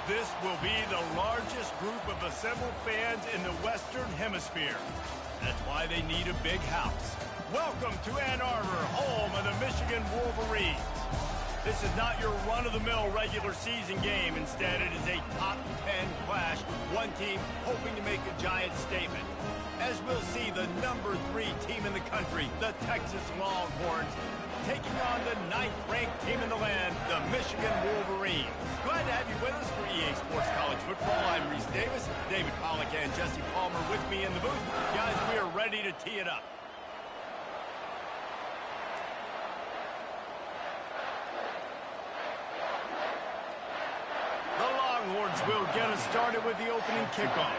This will be the largest group of assembled fans in the Western Hemisphere. That's why they need a big house. Welcome to Ann Arbor, home of the Michigan Wolverines. This is not your run-of-the-mill regular season game. Instead, it is a top 10 clash, one team hoping to make a giant statement. As we'll see, the number 3 team in the country, the Texas Longhorns, taking on the 9th-ranked team in the land, the Michigan Wolverines. Glad to have you with us for EA Sports College Football. I'm Reese Davis, David Pollack and Jesse Palmer with me in the booth. Guys, we are ready to tee it up. The Longhorns will get us started with the opening kickoff.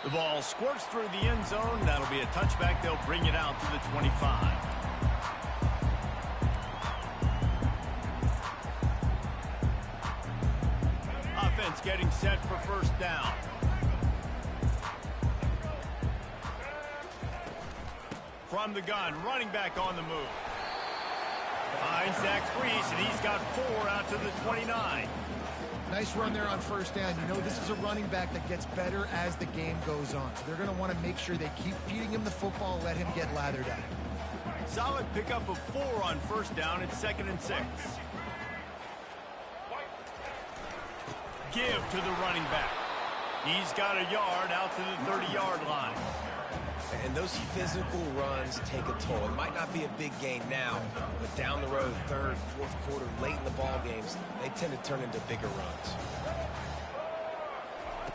The ball squirts through the end zone. That'll be a touchback. They'll bring it out to the 25. Offense getting set for first down. From the gun, running back on the move. Finds Zach Freese, and he's got 4 out to the 29. Nice run there on first down. You know, this is a running back that gets better as the game goes on. So they're going to want to make sure they keep feeding him the football and let him get lathered out. Solid pickup of 4 on first down. It's 2nd and 6. Give to the running back. He's got a yard out to the 30-yard line. And those physical runs take a toll. It might not be a big gain now, but down the road, 3rd, 4th quarter, late in the ball games, they tend to turn into bigger runs.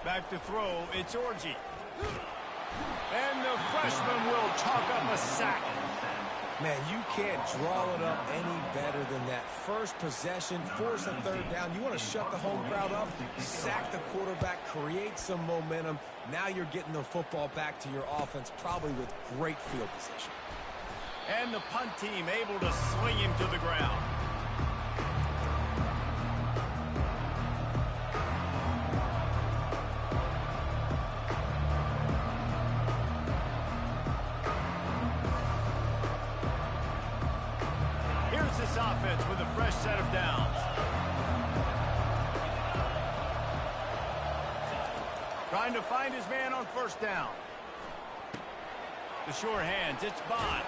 Back to throw, it's Orji. And the freshman will chalk up a sack. Man, you can't draw it up any better than that. First possession, force a 3rd down. You want to shut the home crowd up, sack the quarterback, create some momentum. Now you're getting the football back to your offense, probably with great field position. And the punt team able to swing him to the ground. Here's this offense with a fresh set of downs. Trying to find his man on first down. The sure hands, it's Bond.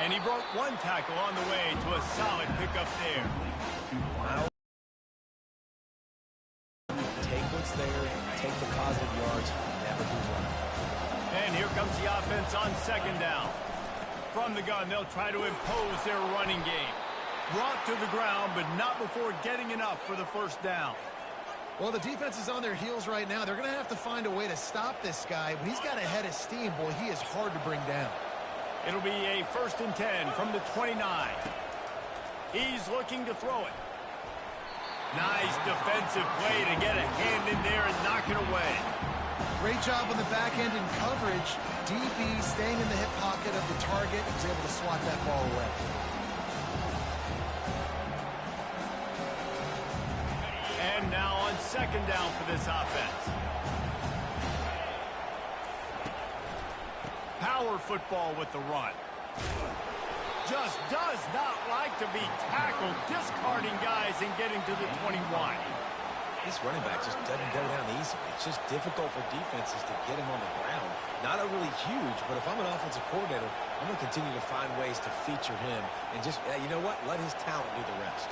And he broke 1 tackle on the way to a solid pickup there. Wow. Take what's there, take the positive yards, never do wrong. And here comes the offense on 2nd down. From the gun, they'll try to impose their running game. Brought to the ground, but not before getting enough for the first down. Well, the defense is on their heels right now. They're going to have to find a way to stop this guy. But he's got a head of steam. Boy, he is hard to bring down. It'll be a 1st and 10 from the 29. He's looking to throw it. Nice defensive play to get a hand in there and knock it away. Great job on the back end in coverage. DB staying in the hip pocket of the target. Was able to swat that ball away. And now on 2nd down for this offense. Power football with the run. Just does not like to be tackled, discarding guys and getting to the 21. This running back just doesn't go down easily. It's just difficult for defenses to get him on the ground. Not overly huge, but if I'm an offensive coordinator, I'm going to continue to find ways to feature him and just, you know what, let his talent do the rest.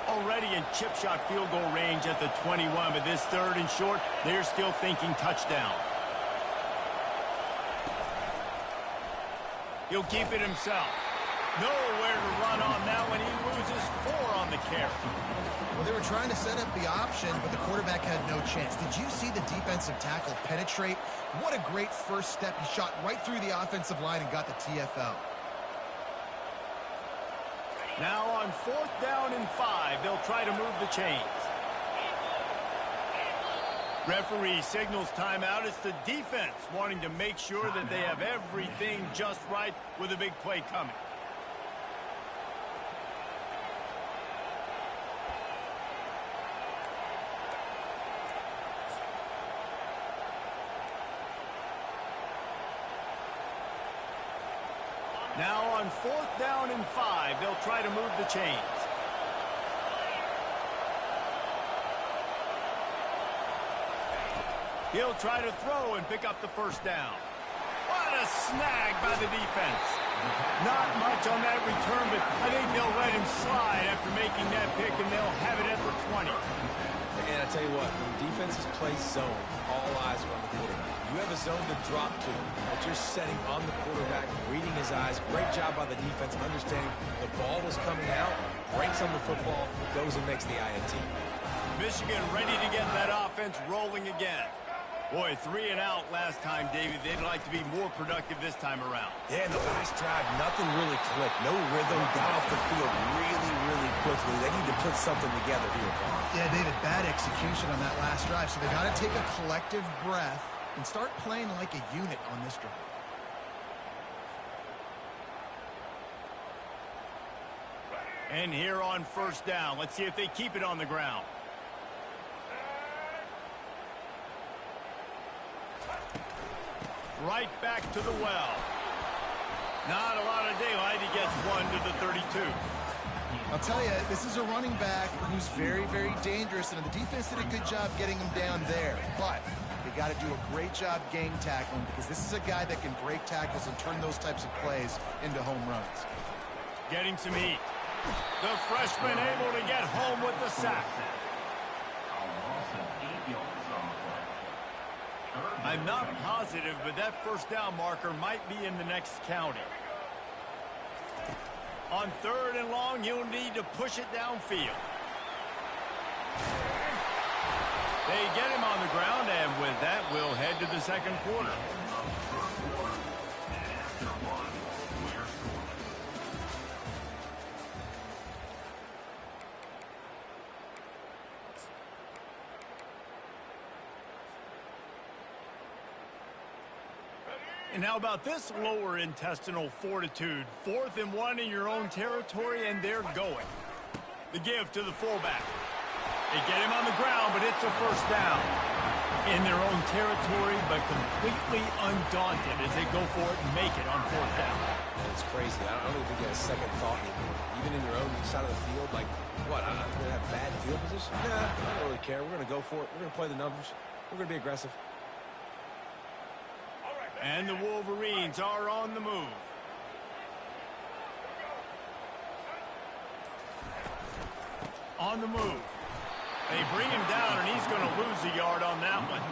Already in chip shot field goal range at the 21, but this 3rd and short, they're still thinking touchdown. He'll keep it himself. Nowhere to run on that one. He loses 4 on the carry. Well, they were trying to set up the option, but the quarterback had no chance. Did you see the defensive tackle penetrate? What a great first step. He shot right through the offensive line and got the TFL. Now on 4th down and 5, they'll try to move the chains. Referee signals timeout. It's the defense wanting to make sure that they have everything just right with a big play coming. Now on 4th down and 5, they'll try to move the chains. He'll try to throw and pick up the first down. What a snag by the defense. Not much on that return, but I think they'll let him slide after making that pick, and they'll have it at the 20. And I tell you what, when defenses play zone, all eyes are on the quarterback. You have a zone to drop to, but you're setting on the quarterback, reading his eyes. Great job by the defense, understanding the ball was coming out, breaks on the football, goes and makes the INT. Michigan ready to get that offense rolling again. Boy, 3 and out last time, David. They'd like to be more productive this time around. Yeah, the last drive, nothing really clicked. No rhythm, got off the field really quickly. They need to put something together here, Paul. Yeah, David, bad execution on that last drive, so they got to take a collective breath and start playing like a unit on this drive. And here on 1st down, let's see if they keep it on the ground. Right back to the well. Not a lot of daylight. He gets 1 to the 32. I'll tell you, this is a running back who's very dangerous, and the defense did a good job getting him down there. But they got to do a great job gang tackling, because this is a guy that can break tackles and turn those types of plays into home runs. Getting some heat. The freshman able to get home with the sack. I'm not positive, but that 1st down marker might be in the next county. On 3rd and long, you'll need to push it downfield. They get him on the ground, and with that, we'll head to the 2nd quarter. And how about this lower intestinal fortitude? 4th and 1 in your own territory, and they're going. The give to the fullback. They get him on the ground, but it's a 1st down. In their own territory, but completely undaunted as they go for it and make it on 4th down. It's crazy. I don't even get a second thought anymore. Even in your own side of the field, like, what, I'm going to have bad field position? Nah, I don't really care. We're going to go for it. We're going to play the numbers. We're going to be aggressive. And the Wolverines are on the move. On the move. They bring him down, and he's going to lose a yard on that one.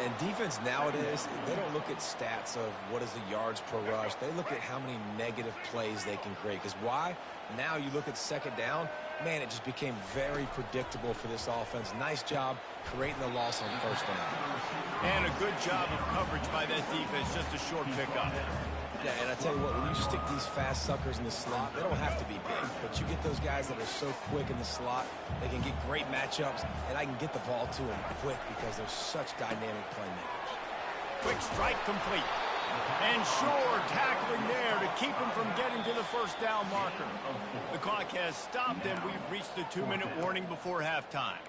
And defense nowadays, they don't look at stats of what is the yards per rush. They look at how many negative plays they can create. Because why? Now you look at 2nd down, man, it just became very predictable for this offense. Nice job creating the loss on 1st down. And a good job of coverage by that defense, just a short pickup. Yeah, and I tell you what, when you stick these fast suckers in the slot, they don't have to be big. But you get those guys that are so quick in the slot, they can get great matchups, and I can get the ball to them quick because they're such dynamic playmakers. Quick strike complete. And sure tackling there to keep him from getting to the 1st down marker. The clock has stopped, and we've reached the 2-minute warning before halftime.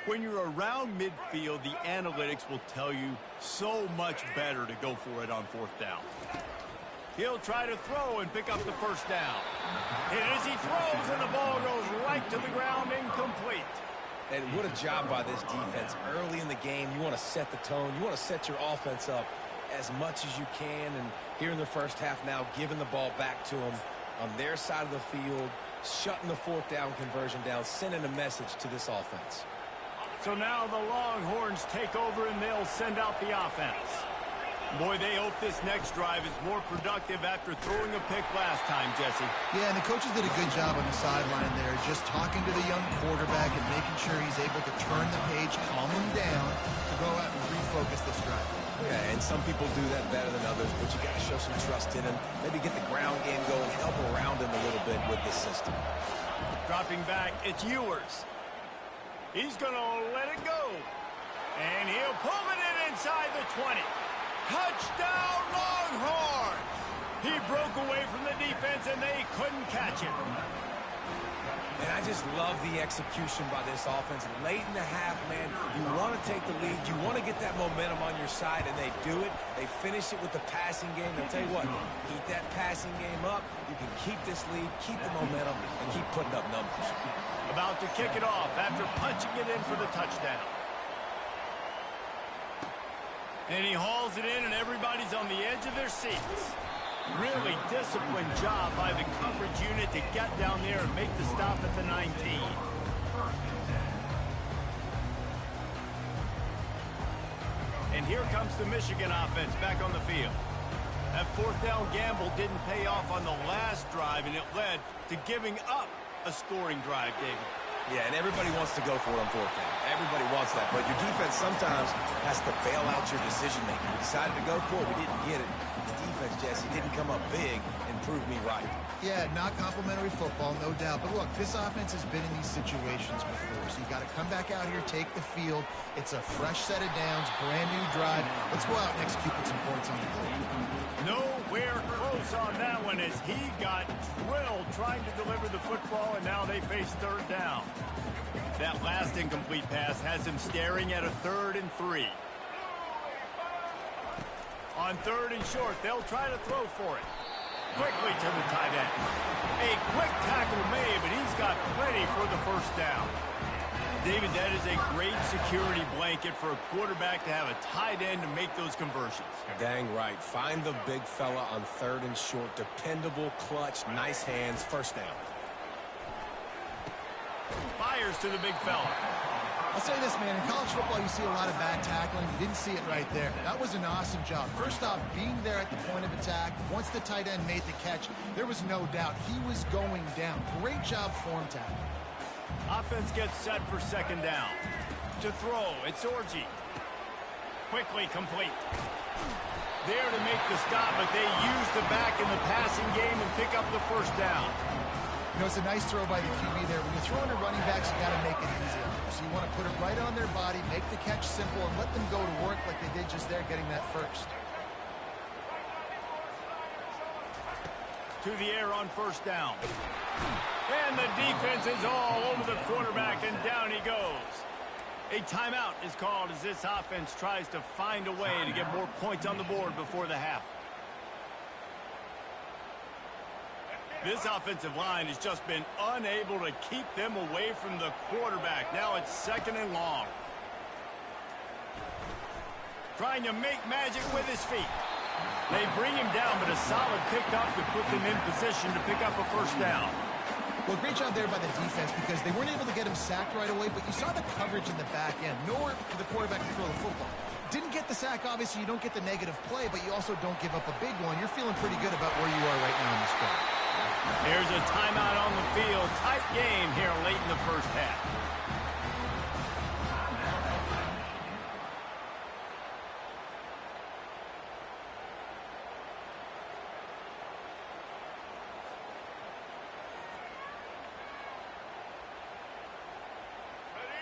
When you're around midfield, the analytics will tell you so much better to go for it on 4th down. He'll try to throw and pick up the 1st down. And as he throws, and the ball goes right to the ground, incomplete. And what a job by this defense. Early in the game, you want to set the tone. You want to set your offense up as much as you can. And here in the 1st half now, giving the ball back to them on their side of the field, shutting the 4th down conversion down, sending a message to this offense. So now the Longhorns take over, and they'll send out the offense. Boy, they hope this next drive is more productive after throwing a pick last time, Jesse. Yeah, and the coaches did a good job on the sideline there, just talking to the young quarterback and making sure he's able to turn the page, calm him down, to go out and refocus this drive. Yeah, and some people do that better than others, but you got to show some trust in him. Maybe get the ground game going, help around him a little bit with this system. Dropping back, it's Ewers. He's going to let it go. And he'll pull it in inside the 20. Touchdown, Longhorns! He broke away from the defense, and they couldn't catch him. And I just love the execution by this offense. Late in the half, man, you want to take the lead. You want to get that momentum on your side, and they do it. They finish it with the passing game. I'll tell you what, keep that passing game up. You can keep this lead, keep the momentum, and keep putting up numbers. About to kick it off after punching it in for the touchdown. And he hauls it in, and everybody's on the edge of their seats. Really disciplined job by the coverage unit to get down there and make the stop at the 19. And here comes the Michigan offense back on the field. That fourth down gamble didn't pay off on the last drive, and it led to giving up a scoring drive, David. Yeah, and everybody wants to go for it on fourth down. Everybody wants that, but your defense sometimes has to bail out your decision-making. We decided to go for it. We didn't get it. The defense, Jesse, didn't come up big and prove me right. Yeah, not complimentary football, no doubt. But look, this offense has been in these situations before, so you got to come back out here, take the field. It's a fresh set of downs, brand new drive. Let's go out and execute with some points on the board. Nowhere close on that one as he got drilled trying to deliver the football, and now they face third down. That last incomplete pass has him staring at a 3rd and 3. On 3rd and short, they'll try to throw for it. Quickly to the tight end. A quick tackle made, but he's got plenty for the first down. David, that is a great security blanket for a quarterback to have a tight end to make those conversions. Dang right. Find the big fella on 3rd and short. Dependable, clutch, nice hands, first down. Fires to the big fella. I'll say this, man, in college football you see a lot of bad tackling. You didn't see it right there. That was an awesome job. First off, being there at the point of attack. Once the tight end made the catch, there was no doubt he was going down. Great job form tackling. Offense gets set for 2nd down. To throw, it's Orji. Quickly complete. There to make the stop, but they use the back in the passing game and pick up the first down. You know, it's a nice throw by the QB there. When you're throwing to running backs, you got to make it easy on them. So you want to put it right on their body, make the catch simple, and let them go to work like they did just there getting that first. To the air on 1st down. And the defense is all over the quarterback, and down he goes. A timeout is called as this offense tries to find a way to get more points on the board before the half. This offensive line has just been unable to keep them away from the quarterback. Now it's 2nd and long. Trying to make magic with his feet. They bring him down, but a solid pickup to put them in position to pick up a first down. Well, great job there by the defense because they weren't able to get him sacked right away, but you saw the coverage in the back end. Nowhere for the quarterback to throw the football. Didn't get the sack, obviously. You don't get the negative play, but you also don't give up a big one. You're feeling pretty good about where you are right now in this game. There's a timeout on the field. Tight game here late in the first half.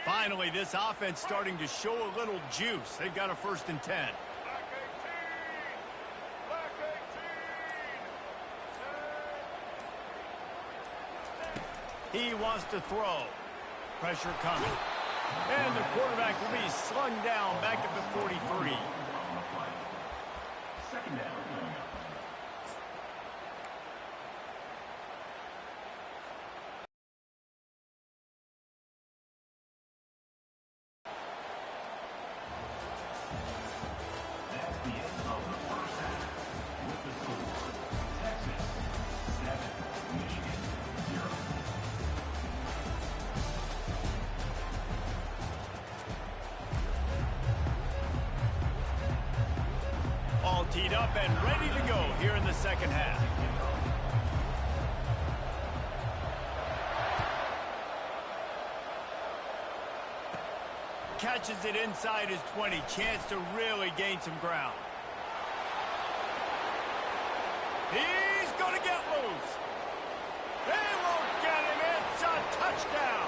Finally, this offense starting to show a little juice. They've got a 1st and 10. He wants to throw. Pressure coming. And the quarterback will be slung down back at the 43. 2nd down. Teed up and ready to go here in the 2nd half. Catches it inside his 20. Chance to really gain some ground. He's going to get loose. They won't get him. It's a touchdown.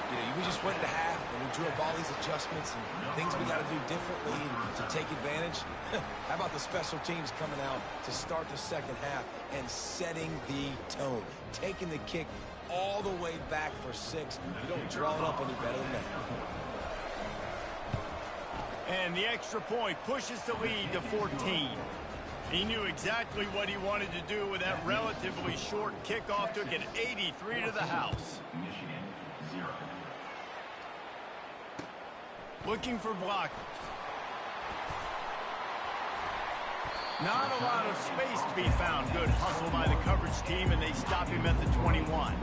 We just went to half, and we drew up all these adjustments and things we got to do differently and to take advantage. How about the special teams coming out to start the second half and setting the tone, taking the kick all the way back for 6. You don't draw it up any better than that. And the extra point pushes the lead to 14. He knew exactly what he wanted to do with that relatively short kickoff. Took it 83 to the house. Looking for blockers. Not a lot of space to be found. Good hustle by the coverage team, and they stop him at the 21.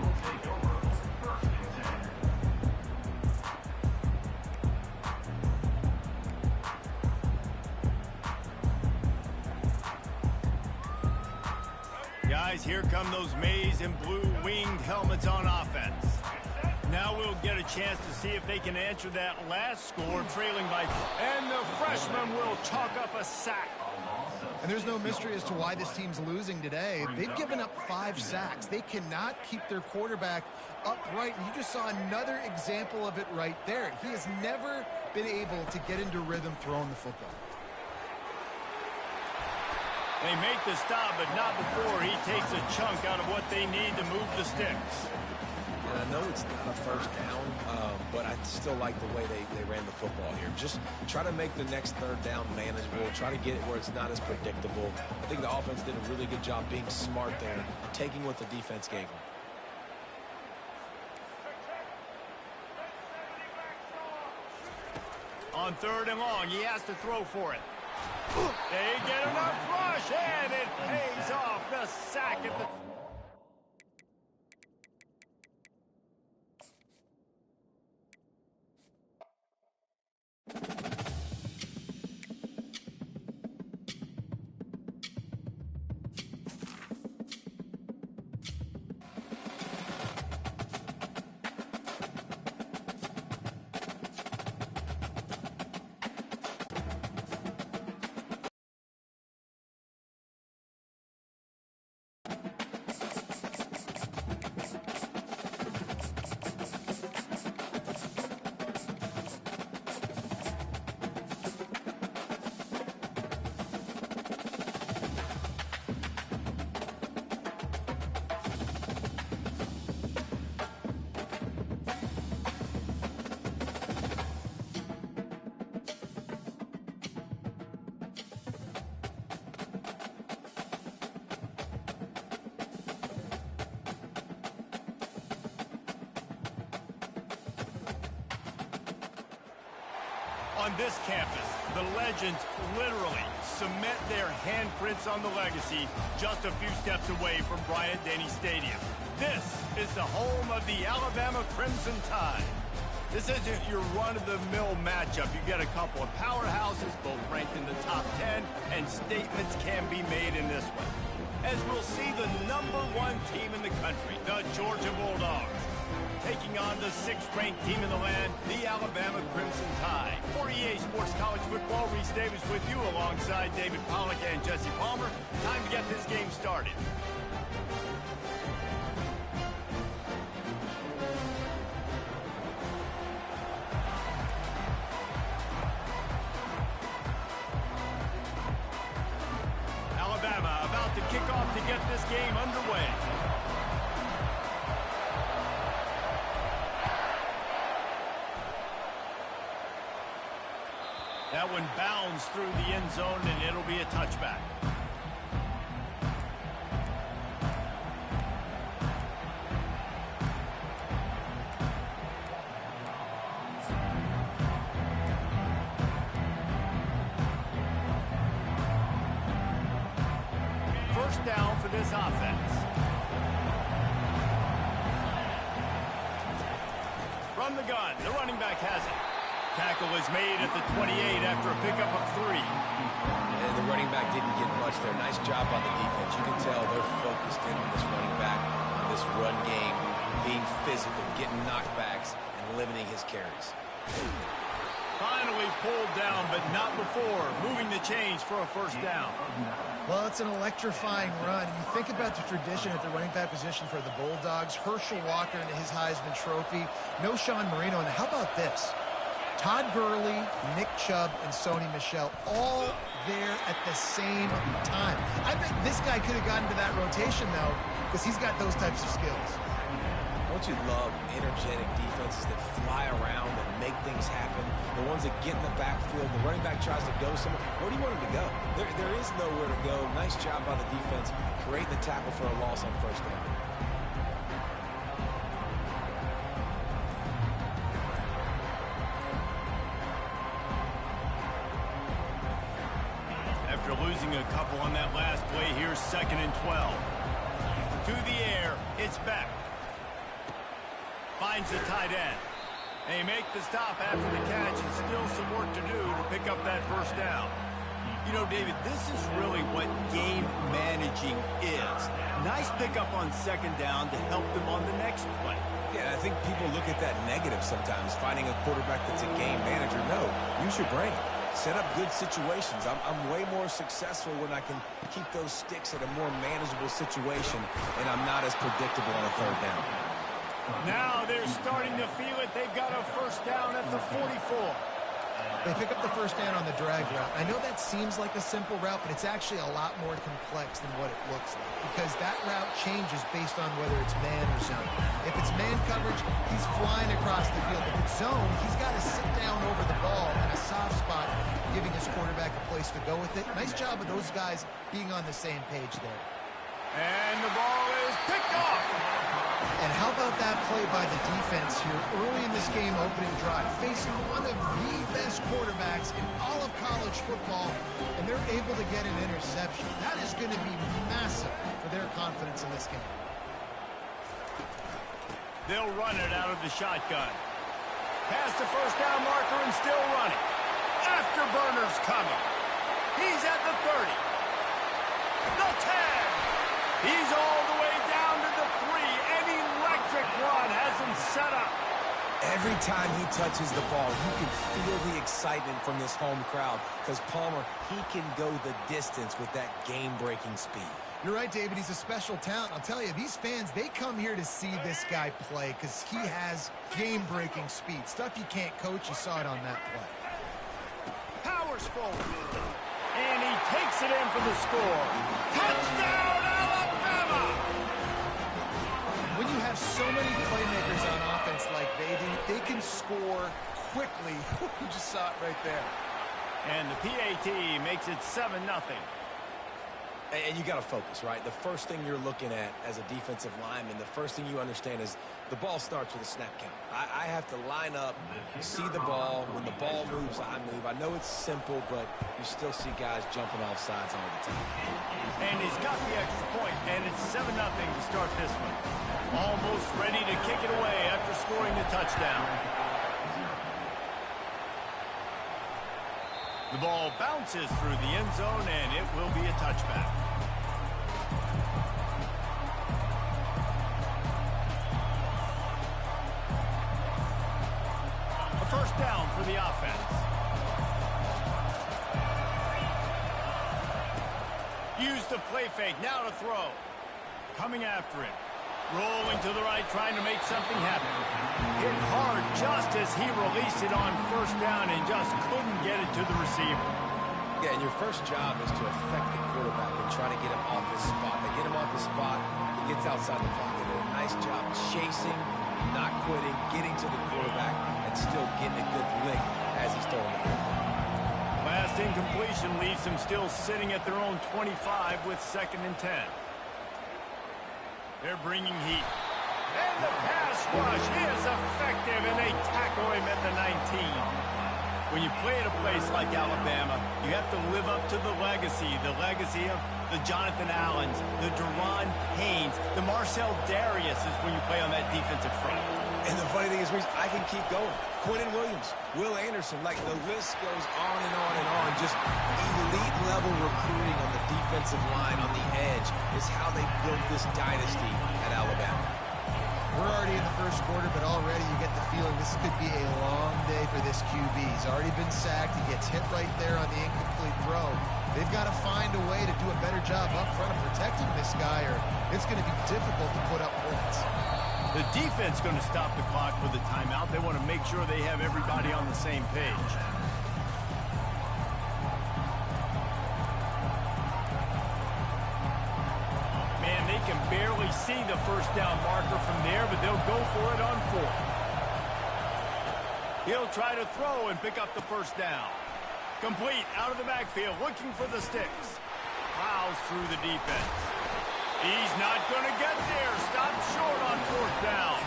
Guys, here come those maize and blue winged helmets on offense. Now we'll get a chance to see if they can answer that last score, trailing by... And the freshman will chalk up a sack. And there's no mystery as to why this team's losing today. They've given up 5 sacks. They cannot keep their quarterback upright. And you just saw another example of it right there. He has never been able to get into rhythm throwing the football. They make the stop, but not before he takes a chunk out of what they need to move the sticks. And I know it's not a first down, but I still like the way they ran the football here. Just try to make the next third down manageable. Try to get it where it's not as predictable. I think the offense did a really good job being smart there, taking what the defense gave them. On 3rd and long, he has to throw for it. They get enough rush, and it pays off. The sack at the... On this campus, the legends literally cement their handprints on the legacy just a few steps away from Bryant-Denny Stadium. This is the home of the Alabama Crimson Tide. This isn't your run-of-the-mill matchup. You get a couple of powerhouses, both ranked in the top 10, and statements can be made in this one. As we'll see the #1 team in the country, the Georgia Bulldogs, taking on the 6th-ranked team in the land, the Alabama Crimson Tide. For EA Sports College Football, Reese Davis with you alongside David Pollack and Jesse Palmer. Time to get this game started. Alabama about to kick off to get this game underway. That one bounds through the end zone, and it'll be a touchback. First down for this offense. From the gun, the running back has it. Tackle is made at the 28 after a pickup of 3. And the running back didn't get much there. Nice job on the defense. You can tell they're focused in on this running back, on this run game, being physical, getting knockbacks, and limiting his carries. Finally pulled down, but not before moving the chains for a first down. Well, it's an electrifying run. And you think about the tradition at the running back position for the Bulldogs. Herschel Walker and his Heisman Trophy. No Sean Marino. And how about this? Todd Gurley, Nick Chubb, and Sony Michel all there at the same time. I bet this guy could have gotten to that rotation, though, because he's got those types of skills. Don't you love energetic defenses that fly around and make things happen? The ones that get in the backfield, the running back tries to go somewhere. Where do you want him to go? There is nowhere to go. Nice job by the defense, creating the tackle for a loss on first down. After losing a couple on that last play, here's 2nd and 12. To the air, it's back. Finds the tight end. They make the stop after the catch, and still some work to do to pick up that first down. You know, David, this is really what game managing is. Nice pickup on 2nd down to help them on the next play. Yeah, I think people look at that negative sometimes, finding a quarterback that's a game manager. No, use your brain. Set up good situations. I'm way more successful when I can keep those sticks at a more manageable situation, and I'm not as predictable on a third down. Now they're starting to feel it. They've got a first down at the 44. They pick up the first down on the drag route. I know that seems like a simple route, but it's actually a lot more complex than what it looks like, because that route changes based on whether it's man or zone. If it's man coverage, he's flying across the field. If it's zone, he's got to sit down over the ball in a soft spot, giving his quarterback a place to go with it. Nice job of those guys being on the same page there. And the ball is picked off. And how about that play by the defense here early in this game opening drive, facing one of the best quarterbacks in all of college football, and they're able to get an interception. That is going to be massive for their confidence in this game. They'll run it out of the shotgun. Past the first down marker and still running. Afterburner's coming. He's at the 30. The 10. He's all the way down to the 3. An electric run has him set up. Every time he touches the ball, you can feel the excitement from this home crowd, because Palmer, he can go the distance with that game-breaking speed. You're right, David. He's a special talent. I'll tell you, these fans, they come here to see this guy play because he has game-breaking speed. Stuff you can't coach. You saw it on that play. Powers forward. And he takes it in for the score. Touchdown, Alabama! When you have so many playmakers on offense like they do, they can score quickly. You just saw it right there. And the PAT makes it 7-0. And you got to focus, right? The first thing you're looking at as a defensive lineman, the first thing you understand is the ball starts with a snap count. I have to line up, see the ball. When the ball moves, I move. I know it's simple, but you still see guys jumping off sides all the time. And he's got the extra point, and it's 7-0 to start this one. Almost ready to kick it away after scoring the touchdown. The ball bounces through the end zone, and it will be a touchback. A first down for the offense. Use the play fake, now to throw. Coming after him. Rolling to the right, trying to make something happen. Hit hard just as he released it on first down and just couldn't get it to the receiver. Yeah, and your first job is to affect the quarterback and try to get him off his spot. They get him off his spot, he gets outside the pocket. They did a nice job chasing, not quitting, getting to the quarterback, and still getting a good lick as he's throwing the ball. Last incompletion leaves them still sitting at their own 25 with 2nd and 10. They're bringing heat. And the pass rush is effective, and they tackle him at the 19. When you play at a place like Alabama, you have to live up to the legacy of the Jonathan Allens, the Deron Haynes, the Marcel Dariuses when you play on that defensive front. And the funny thing is, Reese, I can keep going. Quentin Williams, Will Anderson, like the list goes on and on and on. Just elite-level recruiting on the defensive line, on the edge, is how they built this dynasty at Alabama. We're already in the first quarter, but already you get the feeling this could be a long day for this QB. He's already been sacked. He gets hit right there on the incomplete throw. They've got to find a way to do a better job up front of protecting this guy, or it's going to be difficult to put up points. The defense going to stop the clock with a timeout. They want to make sure they have everybody on the same page. Man, they can barely see the first down marker from there, but they'll go for it on 4th. He'll try to throw and pick up the first down. Complete out of the backfield, looking for the sticks. Plows through the defense. He's not going to get there. Stopped short on 4th down.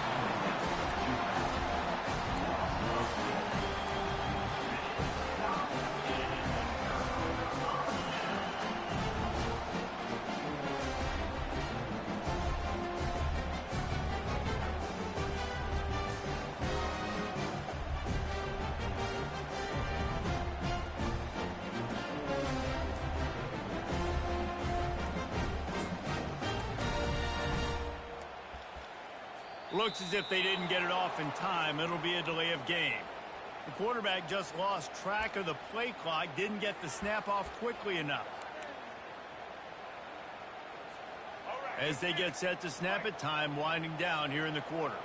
Looks as if they didn't get it off in time. It'll be a delay of game. The quarterback just lost track of the play clock, didn't get the snap off quickly enough. As they get set to snap it, time winding down here in the quarter.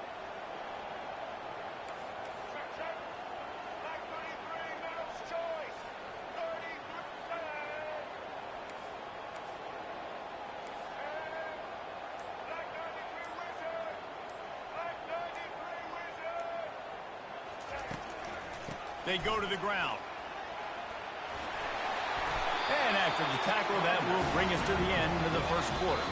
They go to the ground. And after the tackle, that will bring us to the end of the first quarter.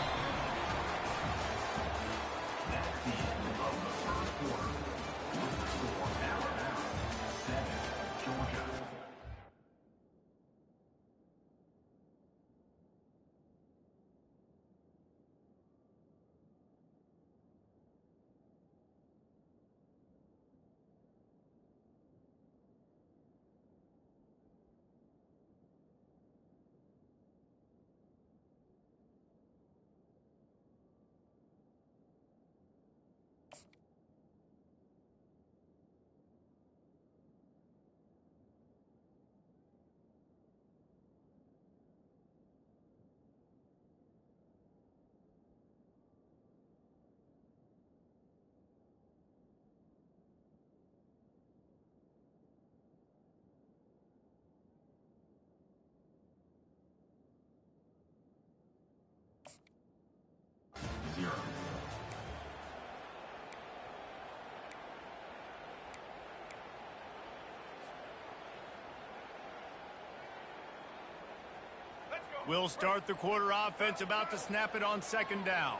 We'll start the quarter offense, about to snap it on 2nd down.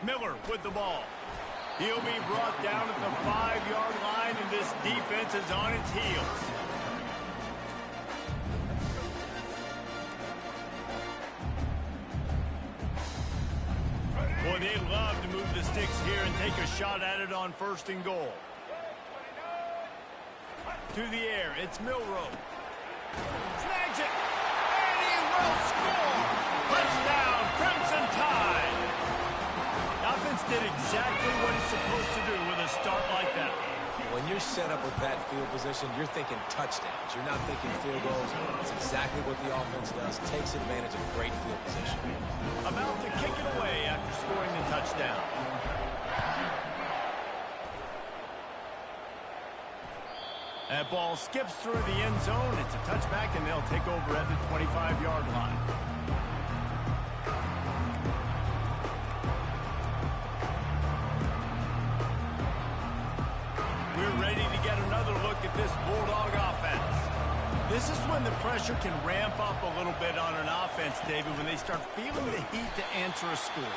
Miller with the ball. He'll be brought down at the 5-yard line, and this defense is on its heels. Boy, they'd love to move the sticks here and take a shot at it on 1st and goal. To the air, it's Milrow. Snags it, and he will score! Touchdown, Crimson Tide! Offense did exactly what it's supposed to do with a start like that. When you're set up with that field position, you're thinking touchdowns. You're not thinking field goals. It's exactly what the offense does. Takes advantage of great field position. About to kick it away after scoring the touchdown. That ball skips through the end zone. It's a touchback, and they'll take over at the 25-yard line. We're ready to get another look at this Bulldog offense. This is when the pressure can ramp up a little bit on an offense, David, when they start feeling the heat to answer a score.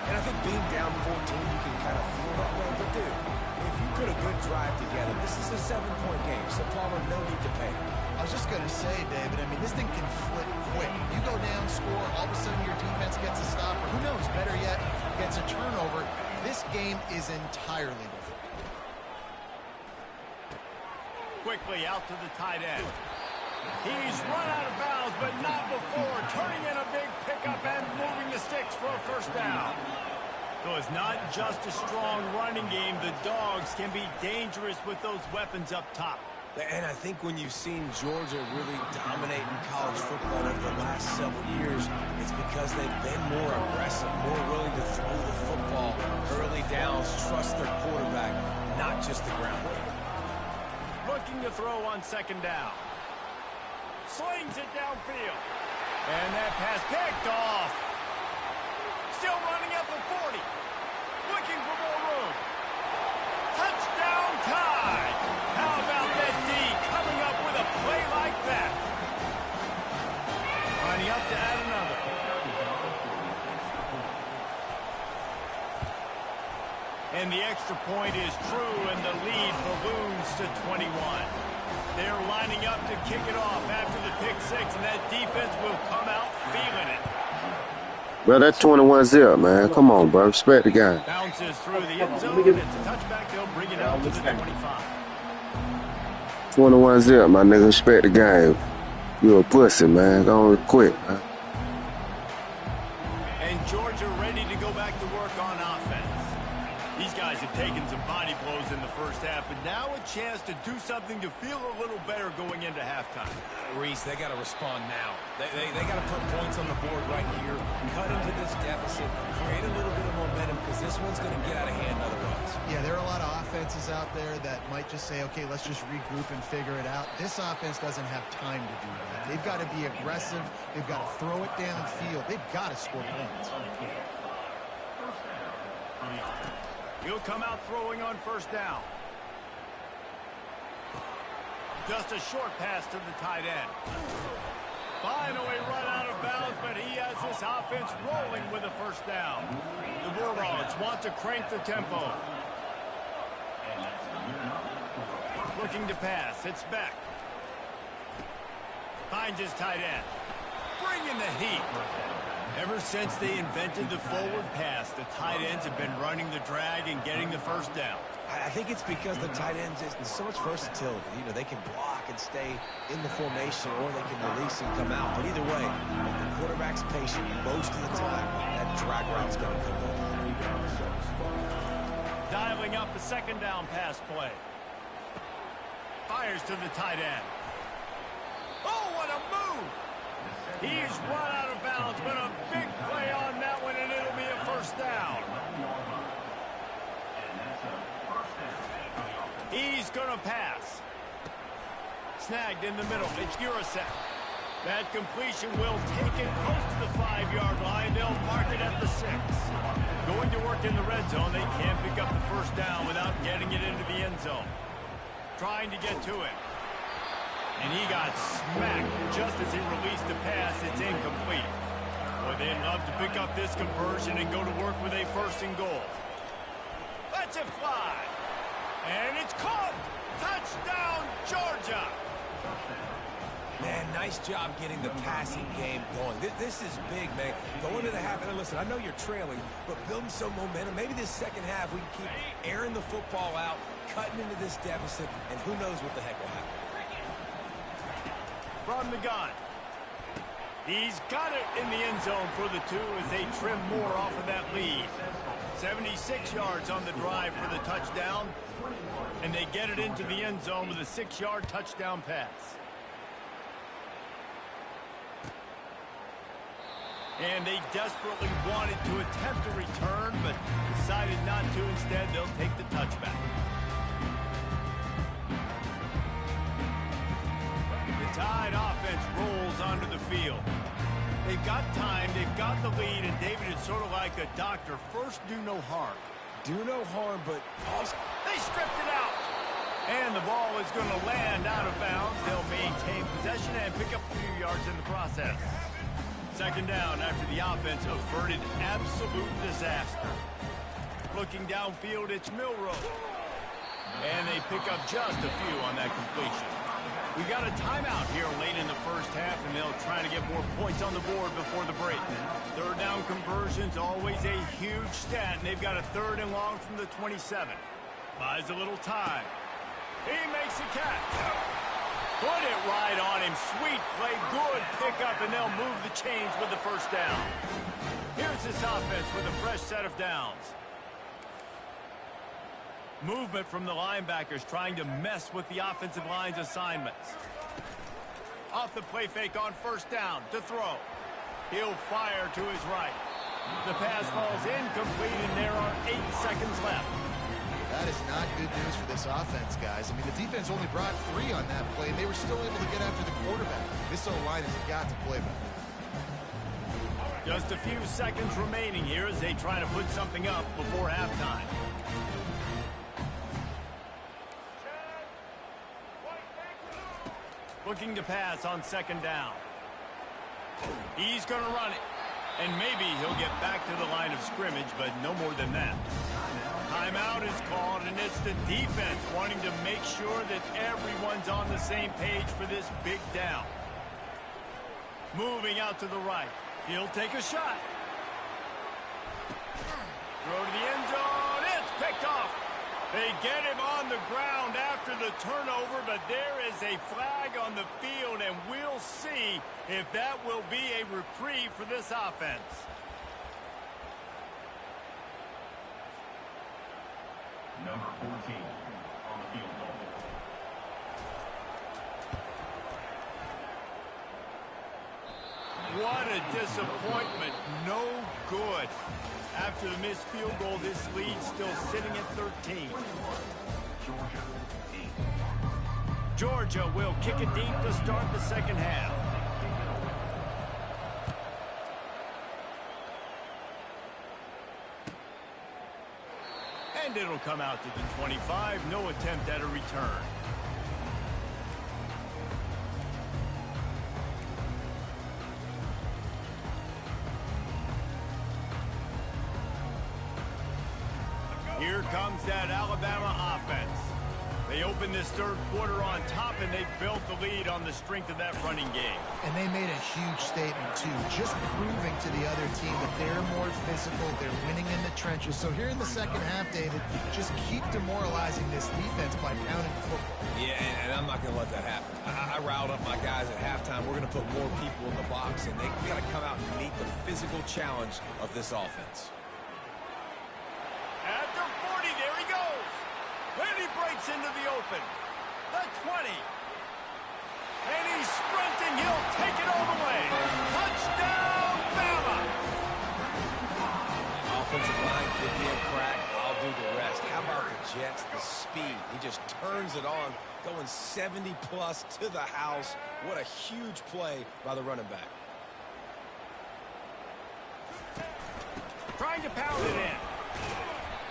And I think being down 14, you can kind of feel that way. But, dude, if you put a good drive together, this is a 7-point game. So, Palmer, no need to pay. I was just going to say, David, I mean, this thing can flip quick. You go down, score, all of a sudden your defense gets a stop, or who knows, better yet, gets a turnover. This game is entirely different. quickly out to the tight end. He's run out of bounds, but not before turning in a big pickup and moving the sticks for a first down. So it's not just a strong running game. The Dogs can be dangerous with those weapons up top. And I think when you've seen Georgia really dominate in college football over the last several years, it's because they've been more aggressive, more willing to throw the football early downs, trust their quarterback, not just the ground game. Looking to throw on second down. Slings it downfield. And that pass picked off. Still running up the 40. Looking for more room. Touchdown tie. How about that D coming up with a play like that? Lining up to add another. And the extra point is true, and the lead balloons to 21. They're lining up to kick it off after the pick six, and that defense will come out feeling it. Bro, that's 21-0, man. Come on, bro. Respect the guy. Bounces through the end zone. It's a touchback. They'll bring it out to the 25. 21-0, my nigga. Respect the game. You a pussy, man. Go on quick, man. And Georgia ready to go back to work on offense. These guys have taken some body blows in the first half, but now a chance to do something to feel a little better going into halftime. Reese, they got to respond now. They got to put points on the board right here, cut into this deficit, create a little bit of momentum, because this one's going to get out of hand otherwise. Yeah, there are a lot of offenses out there that might just say, okay, let's just regroup and figure it out. This offense doesn't have time to do that. They've got to be aggressive. They've got to throw it downfield. They've got to score points. He'll come out throwing on first down. Just a short pass to the tight end. Finally run out of bounds, but he has this offense rolling with a first down. The Bulldogs want to crank the tempo. Looking to pass. It's back. Finds his tight end. Bringing the heat. Ever since they invented the forward pass, the tight ends have been running the drag and getting the first down. I think it's because the tight ends is so much versatility. You know, they can block and stay in the formation, or they can release and come out. But either way, if the quarterback's patient most of the time, that drag route's going to come in. Dialing up a second down pass play. Fires to the tight end. Oh, what a move! He's run out of bounds, but a big play on that one, and it'll be a first down. He's going to pass. Snagged in the middle. It's Urasek. That completion will take it close to the 5-yard line. They'll mark it at the 6. Going to work in the red zone. They can't pick up the first down without getting it into the end zone. Trying to get to it. And he got smacked just as he released the pass. It's incomplete. Boy, they'd love to pick up this conversion and go to work with a first and goal. Lets it fly. And it's caught. Touchdown, Georgia. Man, nice job getting the passing game going. This is big, man. Going to the half, and listen, I know you're trailing, but building some momentum. Maybe this second half we can keep airing the football out, cutting into this deficit, and who knows what the heck will happen. From the gun. He's got it in the end zone for the 2 as they trim more off of that lead. 76 yards on the drive for the touchdown. And they get it into the end zone with a 6-yard touchdown pass. And they desperately wanted to attempt a return, but decided not to. Instead, they'll take the touchback. The Tide offense rolls onto the field. They've got time, they've got the lead, and David is sort of like a doctor. First, do no harm. Do no harm, but also... They stripped it out. And the ball is going to land out of bounds. They'll maintain possession and pick up a few yards in the process. Second down after the offense averted absolute disaster. Looking downfield, it's Milroe. And they pick up just a few on that completion. We got a timeout here late in the first half, and they'll try to get more points on the board before the break. Third down conversions, always a huge stat, and they've got a 3rd and long from the 27. Buys a little time. He makes a catch. Put it right on him. Sweet play. Good pickup, and they'll move the chains with the first down. Here's this offense with a fresh set of downs. Movement from the linebackers trying to mess with the offensive line's assignments. Off the play fake on first down to throw. He'll fire to his right. The pass falls incomplete, and there are 8 seconds left. That is not good news for this offense, guys. I mean, the defense only brought 3 on that play, and they were still able to get after the quarterback. This O-line has got to play better. Just a few seconds remaining here as they try to put something up before halftime. Looking to pass on second down. He's going to run it. And maybe he'll get back to the line of scrimmage, but no more than that. Timeout is called, and it's the defense wanting to make sure that everyone's on the same page for this big down. Moving out to the right. He'll take a shot. Throw to the end zone. It's picked off. They get him on the ground after the turnover, but there is a flag on the field, and we'll see if that will be a reprieve for this offense. Number 14 on the field goal. What a disappointment. No good. After the missed field goal, this lead's still sitting at 13. Georgia will kick it deep to start the second half. And it'll come out to the 25. No attempt at a return. Here comes that Alabama offense. They opened this third quarter on top, and they built the lead on the strength of that running game. And they made a huge statement, too, just proving to the other team that they're more physical, they're winning in the trenches. So here in the second half, David, just keep demoralizing this defense by pounding the football. Yeah, and I'm not going to let that happen. I riled up my guys at halftime. We're going to put more people in the box, and they got to come out and meet the physical challenge of this offense. At the 40, there he goes. And he breaks into the open. The 20. And he's sprinting. He'll take it all the way. Touchdown, Bama! Offensive line, give me a crack. I'll do the rest. How about the Jets, the speed? He just turns it on, going 70-plus to the house. What a huge play by the running back. Trying to pound it in.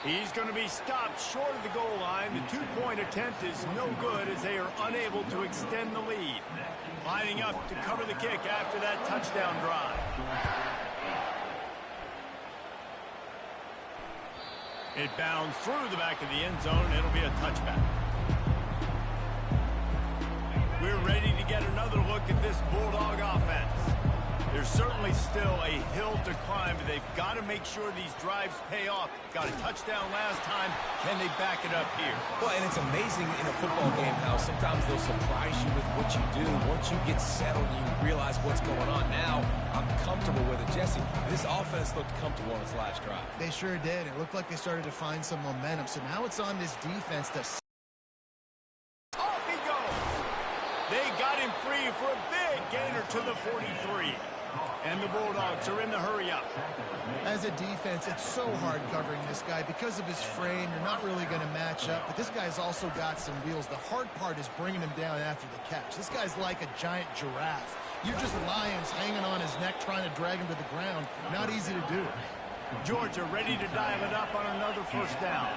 He's going to be stopped short of the goal line. The two-point attempt is no good as they are unable to extend the lead. Lining up to cover the kick after that touchdown drive. It bounds through the back of the end zone. It'll be a touchback. We're ready to get another look at this Bulldog offense. There's certainly still a hill to climb, but they've got to make sure these drives pay off. Got a touchdown last time. Can they back it up here? Well, and it's amazing in a football game how sometimes they'll surprise you with what you do. Once you get settled, you realize what's going on. Now, I'm comfortable with it. Jesse, this offense looked comfortable on its last drive. They sure did. It looked like they started to find some momentum. So now it's on this defense to... Off he goes. They got him free for a big gainer to the 43. And the Bulldogs are in the hurry-up. As a defense, it's so hard covering this guy. Because of his frame, you're not really going to match up. But this guy's also got some wheels. The hard part is bringing him down after the catch. This guy's like a giant giraffe. You're just lions hanging on his neck trying to drag him to the ground. Not easy to do. Georgia ready to dial it up on another first down.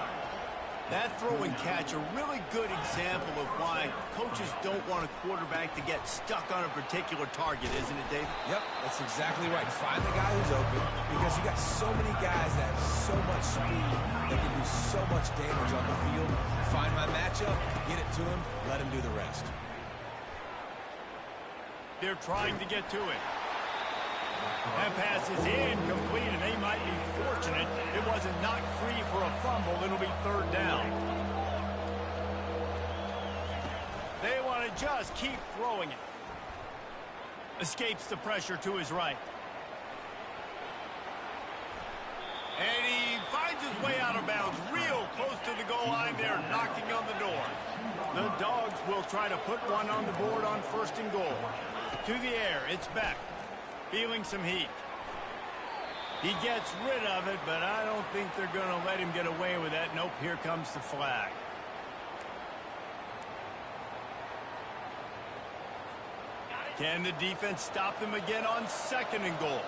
That throw and catch, a really good example of why coaches don't want a quarterback to get stuck on a particular target, isn't it, Dave? Yep, that's exactly right. Find the guy who's open because you got so many guys that have so much speed that can do so much damage on the field. Find my matchup, get it to him, let him do the rest. They're trying to get to it. That pass is incomplete, and they might be fortunate it wasn't knocked free for a fumble. It'll be third down. to just keep throwing it. Escapes the pressure to his right. And he finds his way out of bounds real close to the goal line there, knocking on the door. The Dogs will try to put one on the board on 1st and goal. To the air, it's Beck. Feeling some heat. He gets rid of it, but I don't think they're going to let him get away with that. Nope, here comes the flag. Can the defense stop them again on 2nd and goal?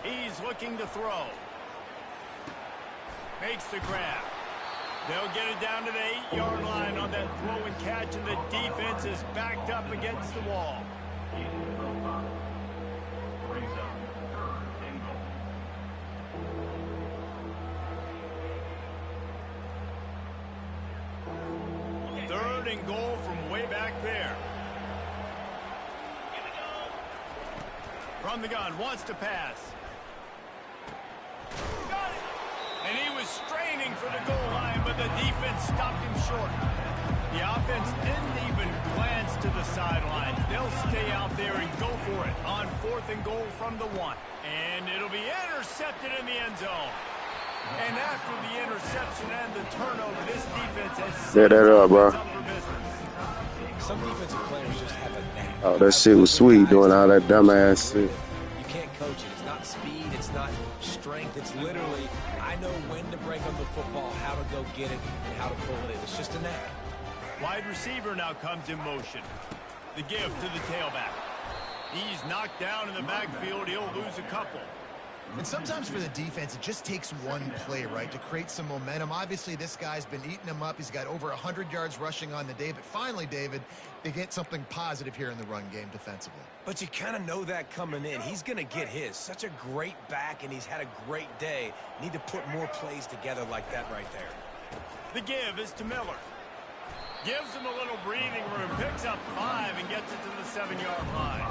He's looking to throw. Makes the grab. They'll get it down to the 8-yard line on that throw and catch, and the defense is backed up against the wall. Brings up 3rd and goal. 3rd and goal from way back there. From the gun, wants to pass. Got it! And he was straining for the goal line, but the defense stopped him short. The offense didn't even glance to the sidelines. They'll stay out there and go for it on 4th and goal from the 1. And it'll be intercepted in the end zone. And after the interception and the turnover, this defense has set that up, bro. up for business. Some defensive players just have a knack. Oh, that shit was sweet doing all that dumbass shit. You can't coach it. It's not speed. It's not strength. It's literally, I know when to break on the football, how to go get it, and how to pull it in. It's just a knack. Wide receiver now comes in motion. The give to the tailback. He's knocked down in the backfield. He'll lose a couple. And sometimes for the defense, it just takes one play, right, to create some momentum. Obviously, this guy's been eating them up. He's got over 100 yards rushing on the day. But finally, David, they get something positive here in the run game defensively. But you kind of know that coming in. He's going to get his. Such a great back, and he's had a great day. Need to put more plays together like that right there. The give is to Miller. Gives him a little breathing room. Picks up 5 and gets it to the 7-yard line.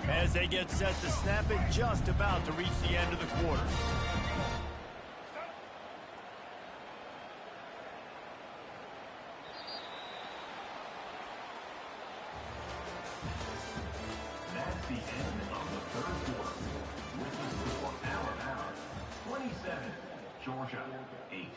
As they get set to snap it, just about to reach the end of the quarter. That's the end of the 3rd quarter. With the score Alabama 27, Georgia 8.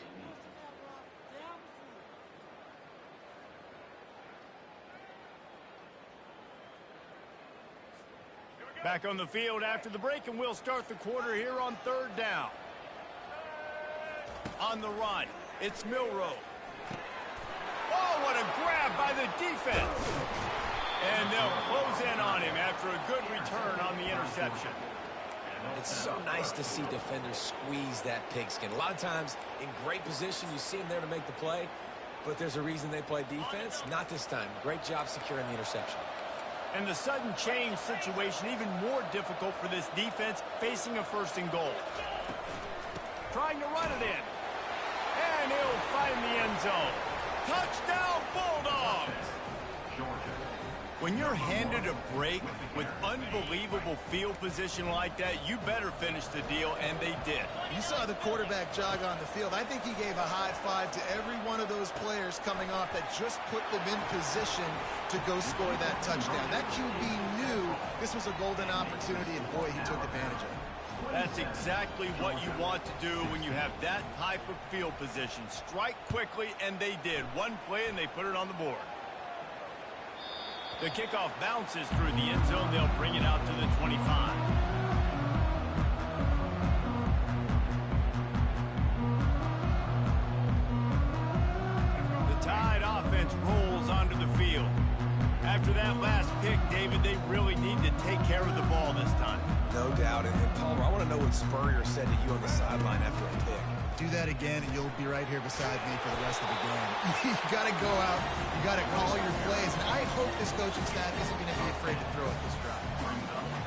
Back on the field after the break, and we'll start the quarter here on 3rd down. On the run, it's Milroe. Oh, what a grab by the defense. And they'll close in on him after a good return on the interception. It's so nice to see defenders squeeze that pigskin. A lot of times, in great position, you see them there to make the play, but there's a reason they play defense. Not this time. Great job securing the interception. And the sudden change situation even more difficult for this defense facing a 1st and goal. Trying to run it in. And he'll find the end zone. Touchdown Bulldogs! Georgia. When you're handed a break with unbelievable field position like that, you better finish the deal, and they did. You saw the quarterback jog on the field. I think he gave a high five to every one of those players coming off that just put them in position to go score that touchdown. That QB knew this was a golden opportunity, and boy, he took advantage of it. That's exactly what you want to do when you have that type of field position. Strike quickly, and they did. One play, and they put it on the board. The kickoff bounces through the end zone. They'll bring it out to the 25. The Tide offense rolls onto the field. After that last pick, David, they really need to take care of the ball this time. No doubt. And Palmer, I want to know what Spurrier said to you on the sideline after a pick. Do that again, and you'll be right here beside me for the rest of the game. You got to go out. You got to call your plays. And I hope this coaching staff isn't going to be afraid to throw at this drive.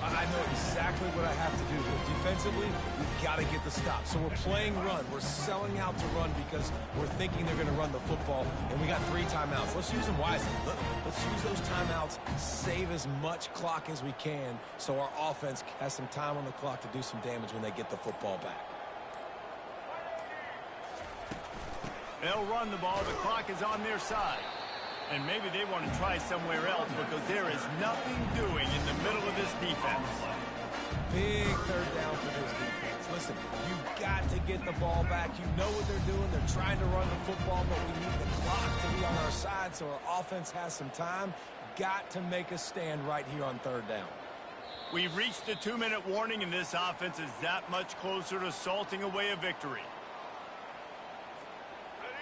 I know exactly what I have to do here. Defensively, we've got to get the stop. So we're playing run. We're selling out to run because we're thinking they're going to run the football, and we got 3 timeouts. Let's use them wisely. Let's use those timeouts, save as much clock as we can so our offense has some time on the clock to do some damage when they get the football back. They'll run the ball. The clock is on their side. And maybe they want to try somewhere else because there is nothing doing in the middle of this defense. Big third down for this defense. Listen, you've got to get the ball back. You know what they're doing. They're trying to run the football, but we need the clock to be on our side so our offense has some time. Got to make a stand right here on third down. We've reached the 2-minute warning, and this offense is that much closer to salting away a victory.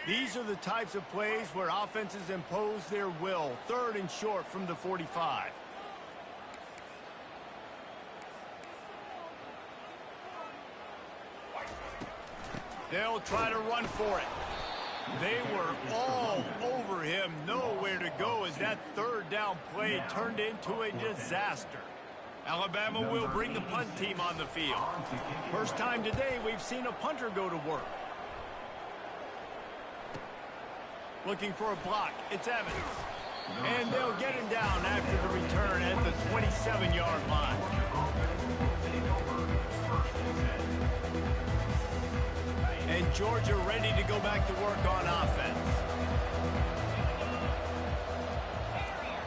These are the types of plays where offenses impose their will. 3rd and short from the 45. They'll try to run for it. They were all over him. Nowhere to go as that 3rd down play turned into a disaster. Alabama will bring the punt team on the field. First time today we've seen a punter go to work. Looking for a block. It's Evans. And they'll get him down after the return at the 27-yard line. And Georgia ready to go back to work on offense.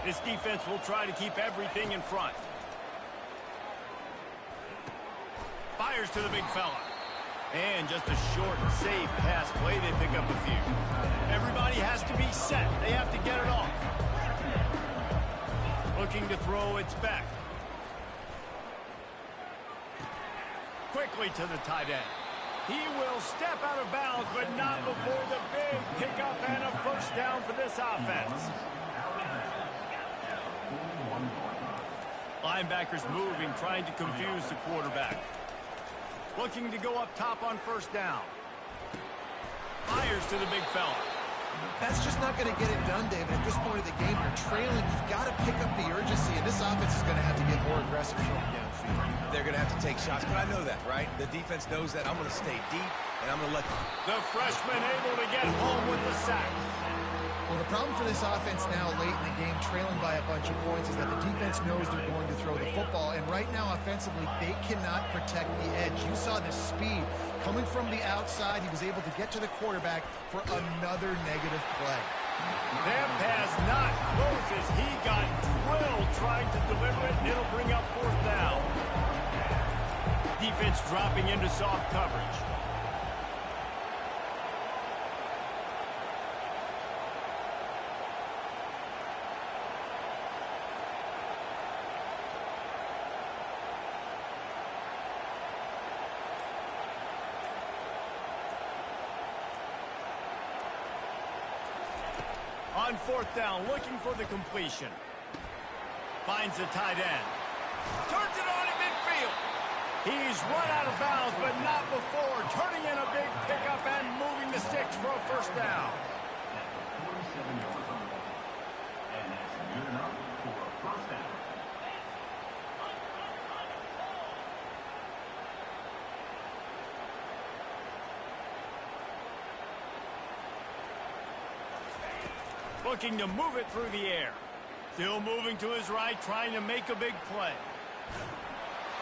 This defense will try to keep everything in front. Fires to the big fella. And just a short, safe pass play. They pick up a few. Everybody has to be set. They have to get it off. Looking to throw, it's back. Quickly to the tight end. He will step out of bounds, but not before the big pickup and a first down for this offense. Linebackers moving, trying to confuse the quarterback. Looking to go up top on first down. Fires to the big fella. That's just not going to get it done, David. At this point of the game, you're trailing. You've got to pick up the urgency, and this offense is going to have to get more aggressive going downfield. They're going to have to take shots, but I know that, right? The defense knows that. I'm going to stay deep, and I'm going to let them. The freshman able to get home with the sack. Well, the problem for this offense now late in the game, trailing by a bunch of points, is that the defense knows they're going to throw the football. And right now, offensively, they cannot protect the edge. You saw the speed coming from the outside. He was able to get to the quarterback for another negative play. That pass not close as he got drilled trying to deliver it, and it'll bring up 4th down. Defense dropping into soft coverage. On 4th down, looking for the completion. Finds the tight end. Turns it on in midfield. He's run out of bounds, but not before. Turning in a big pickup and moving the sticks for a first down. 47 yards on the ball. And that's good enough for a first down. Looking to move it through the air. Still moving to his right, trying to make a big play.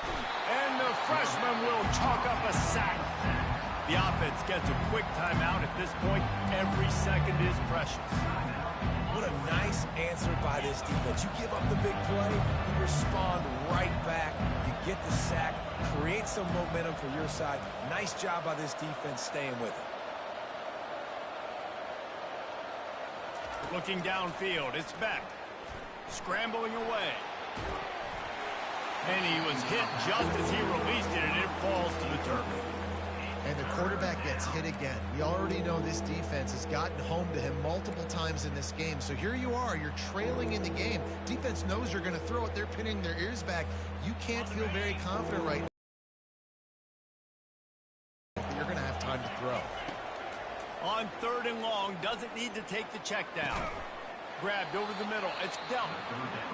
And the freshman will chalk up a sack. The offense gets a quick timeout at this point. Every second is precious. What a nice answer by this defense. You give up the big play, you respond right back. You get the sack, create some momentum for your side. Nice job by this defense staying with it. Looking downfield, it's back. Scrambling away. And he was hit just as he released it, and it falls to the turf. And the quarterback gets hit again. We already know this defense has gotten home to him multiple times in this game. So here you are, you're trailing in the game. Defense knows you're going to throw it. They're pinning their ears back. You can't feel very confident right now that you're going to have time to throw. On 3rd and long, doesn't need to take the check down. Grabbed over the middle. It's dealt.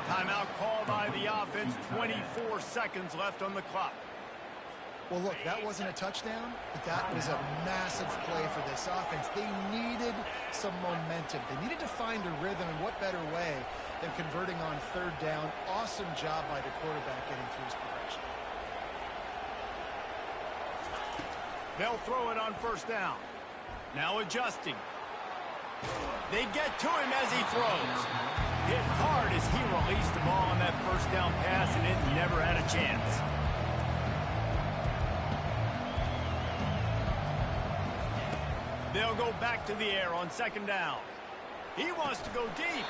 Timeout called by the offense. 24 seconds left on the clock. Well, look, that wasn't a touchdown, but that was a massive play for this offense. They needed some momentum. They needed to find a rhythm, and what better way than converting on 3rd down. Awesome job by the quarterback getting through his progression. They'll throw it on 1st down. Now adjusting. They get to him as he throws. Hit hard as he released the ball on that first down pass, and it never had a chance. They'll go back to the air on second down. He wants to go deep.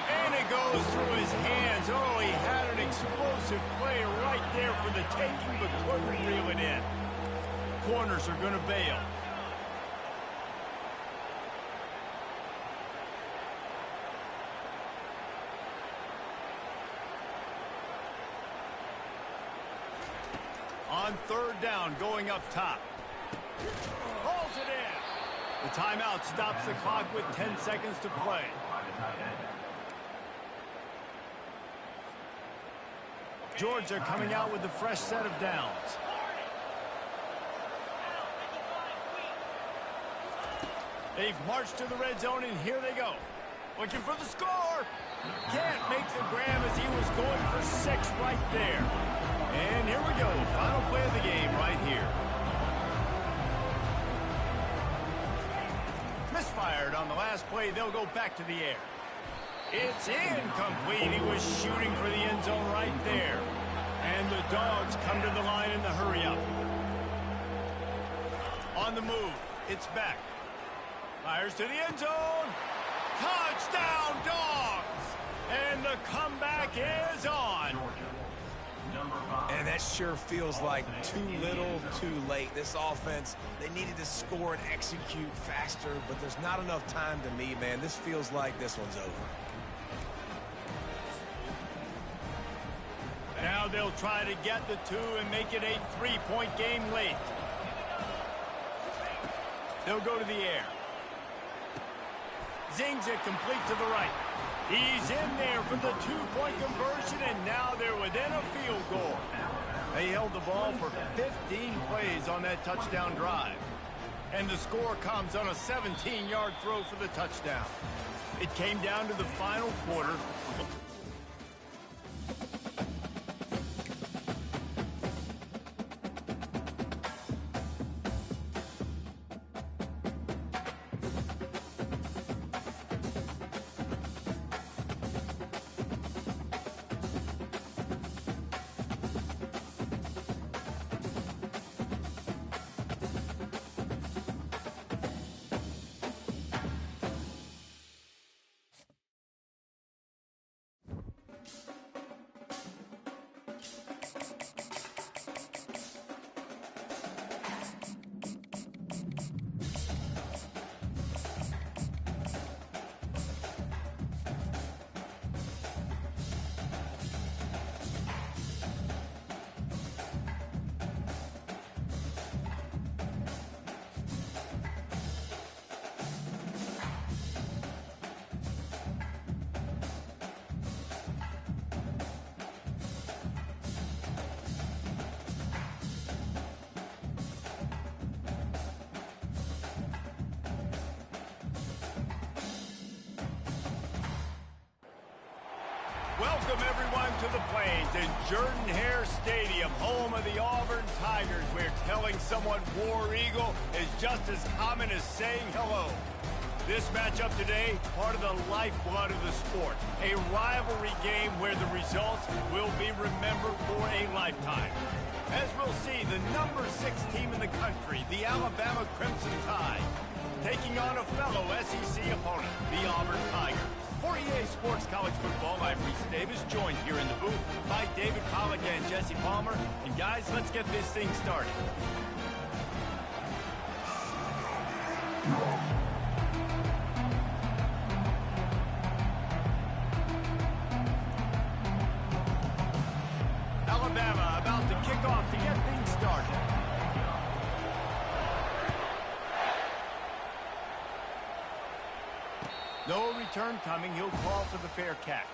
And it goes through his hands. Oh, he had an explosive play right there for the taking, but couldn't reel it in. Corners are going to bail. On third down, going up top. Holds it in. The timeout stops the clock with 10 seconds to play. Georgia coming out with a fresh set of downs. They've marched to the red zone, and here they go. Looking for the score. Can't make the grab as he was going for 6 right there. And here we go. Final play of the game right here. Misfired on the last play. They'll go back to the air. It's incomplete. He was shooting for the end zone right there. And the Dogs come to the line in the hurry up. On the move. It's back. Fires to the end zone. Touchdown, Dogs! And the comeback is on. And that sure feels like too little, too late. This offense, they needed to score and execute faster, but there's not enough time to me, man. This feels like this one's over. Now they'll try to get the 2 and make it a 3-point game late. They'll go to the air. Zings it complete to the right. He's in there for the 2-point conversion, and now they're within a field goal. They held the ball for 15 plays on that touchdown drive. And the score comes on a 17-yard throw for the touchdown. It came down to the final quarter. Welcome, everyone, to the Plains in Jordan-Hare Stadium, home of the Auburn Tigers, where telling someone War Eagle is just as common as saying hello. This matchup today, part of the lifeblood of the sport, a rivalry game where the results will be remembered for a lifetime. As we'll see, the number 6 team in the country, the Alabama Crimson Tide, taking on a fellow SEC opponent, the Auburn Tigers. For EA Sports College Football, I'm Reese Davis, joined here in the booth by David Pollack and Jesse Palmer. And guys, let's get this thing started. Alabama about to kick off to get things started. No return coming. He'll call for the fair catch.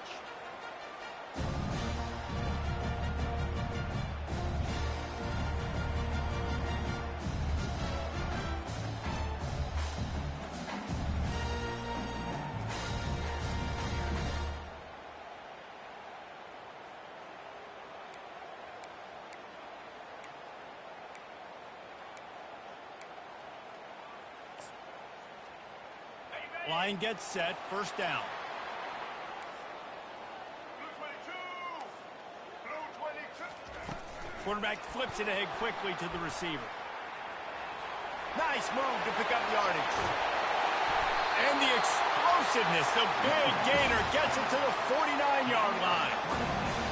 Line gets set, first down. Quarterback flips it ahead quickly to the receiver. Nice move to pick up yardage. And the explosiveness, the big gainer gets it to the 49-yard line.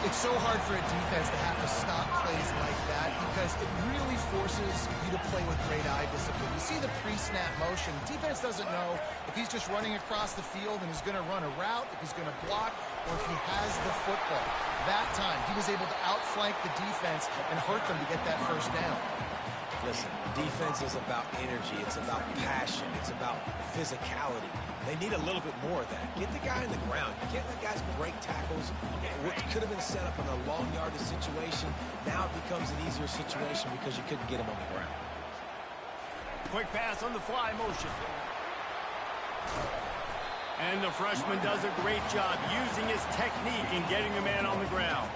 It's so hard for a defense to have to stop plays like that because it really forces you to play with great eye discipline. You see the pre-snap motion. Defense doesn't know if he's just running across the field and he's going to run a route, if he's going to block, or if he has the football. That time, he was able to outflank the defense and hurt them to get that first down. Listen, defense is about energy. It's about passion. It's about physicality. They need a little bit more of that. Get the guy on the ground. You can't let guys break tackles. What could have been set up in a long yardage situation, now it becomes an easier situation because you couldn't get him on the ground. Quick pass on the fly motion. And the freshman does a great job using his technique and getting the man on the ground.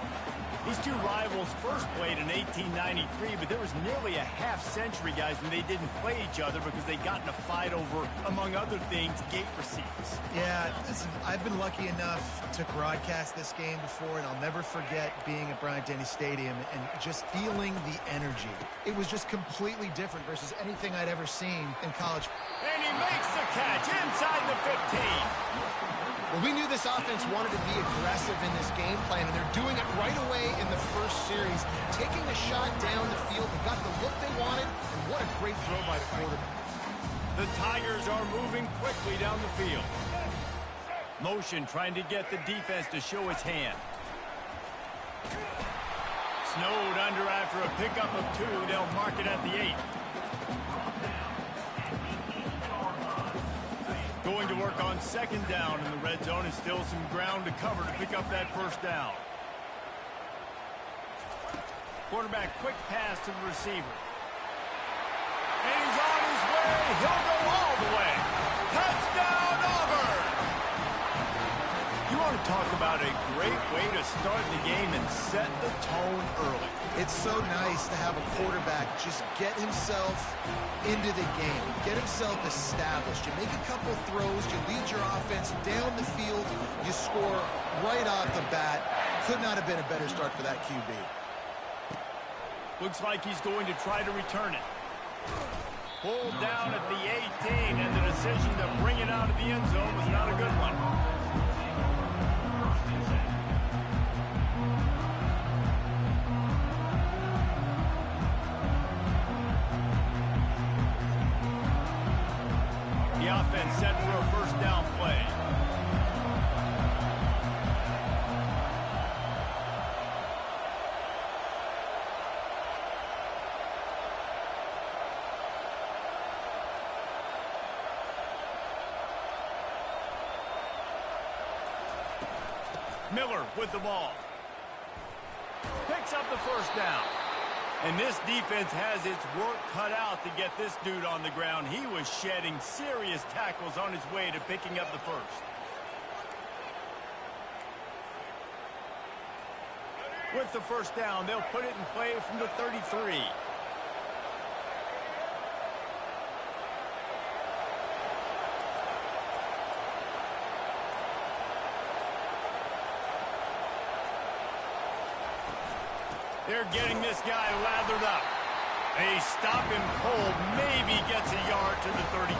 These two rivals first played in 1893, but there was nearly a half-century, guys, when they didn't play each other because they got in a fight over, among other things, gate receipts. Yeah, listen, I've been lucky enough to broadcast this game before, and I'll never forget being at Bryant-Denny Stadium and just feeling the energy. It was just completely different versus anything I'd ever seen in college. And he makes the catch inside the 15. Well, we knew this offense wanted to be aggressive in this game plan, and they're doing it right away in the first series, taking a shot down the field. They got the look they wanted, and what a great throw by the quarterback. The Tigers are moving quickly down the field. Motion trying to get the defense to show its hand. Snowed under after a pickup of 2. They'll mark it at the 8. Going to work on second down in the red zone, and still some ground to cover to pick up that first down. Quarterback quick pass to the receiver. And he's on his way. He'll go all the way. Touchdown, Auburn! You want to talk about a great way to start the game and set the tone early. It's so nice to have a quarterback just get himself into the game, get himself established. You make a couple throws, you lead your offense down the field, you score right off the bat. Could not have been a better start for that QB. Looks like he's going to try to return it. Pulled down at the 18, and the decision to bring it out of the end zone was not a good one. The offense set for a first down play. Miller with the ball. Picks up the first down. And this defense has its work cut out to get this dude on the ground. He was shedding serious tackles on his way to picking up the first. With the first down, they'll put it in play from the 33. They're getting this guy lathered up. A stop him cold, maybe gets a yard to the 34.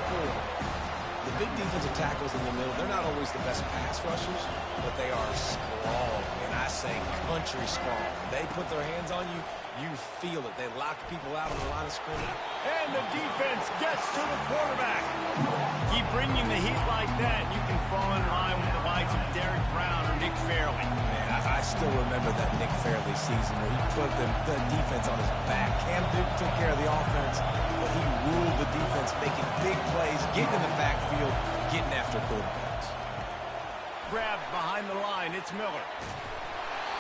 The big defensive tackles in the middle, they're not always the best pass rushers, but they are strong, and I say country strong. They put their hands on you, you feel it. They lock people out on the line of scrimmage. And the defense gets to the quarterback. Keep bringing the heat like that, you can fall in line with the likes of Derek Brown or Nick Fairley. Man, I still remember that Nick Fairley season where he put the defense on his back. Cam Duke took care of the offense, but he ruled the defense, making big plays, getting in the backfield, getting after quarterbacks. Grabbed behind the line, it's Miller.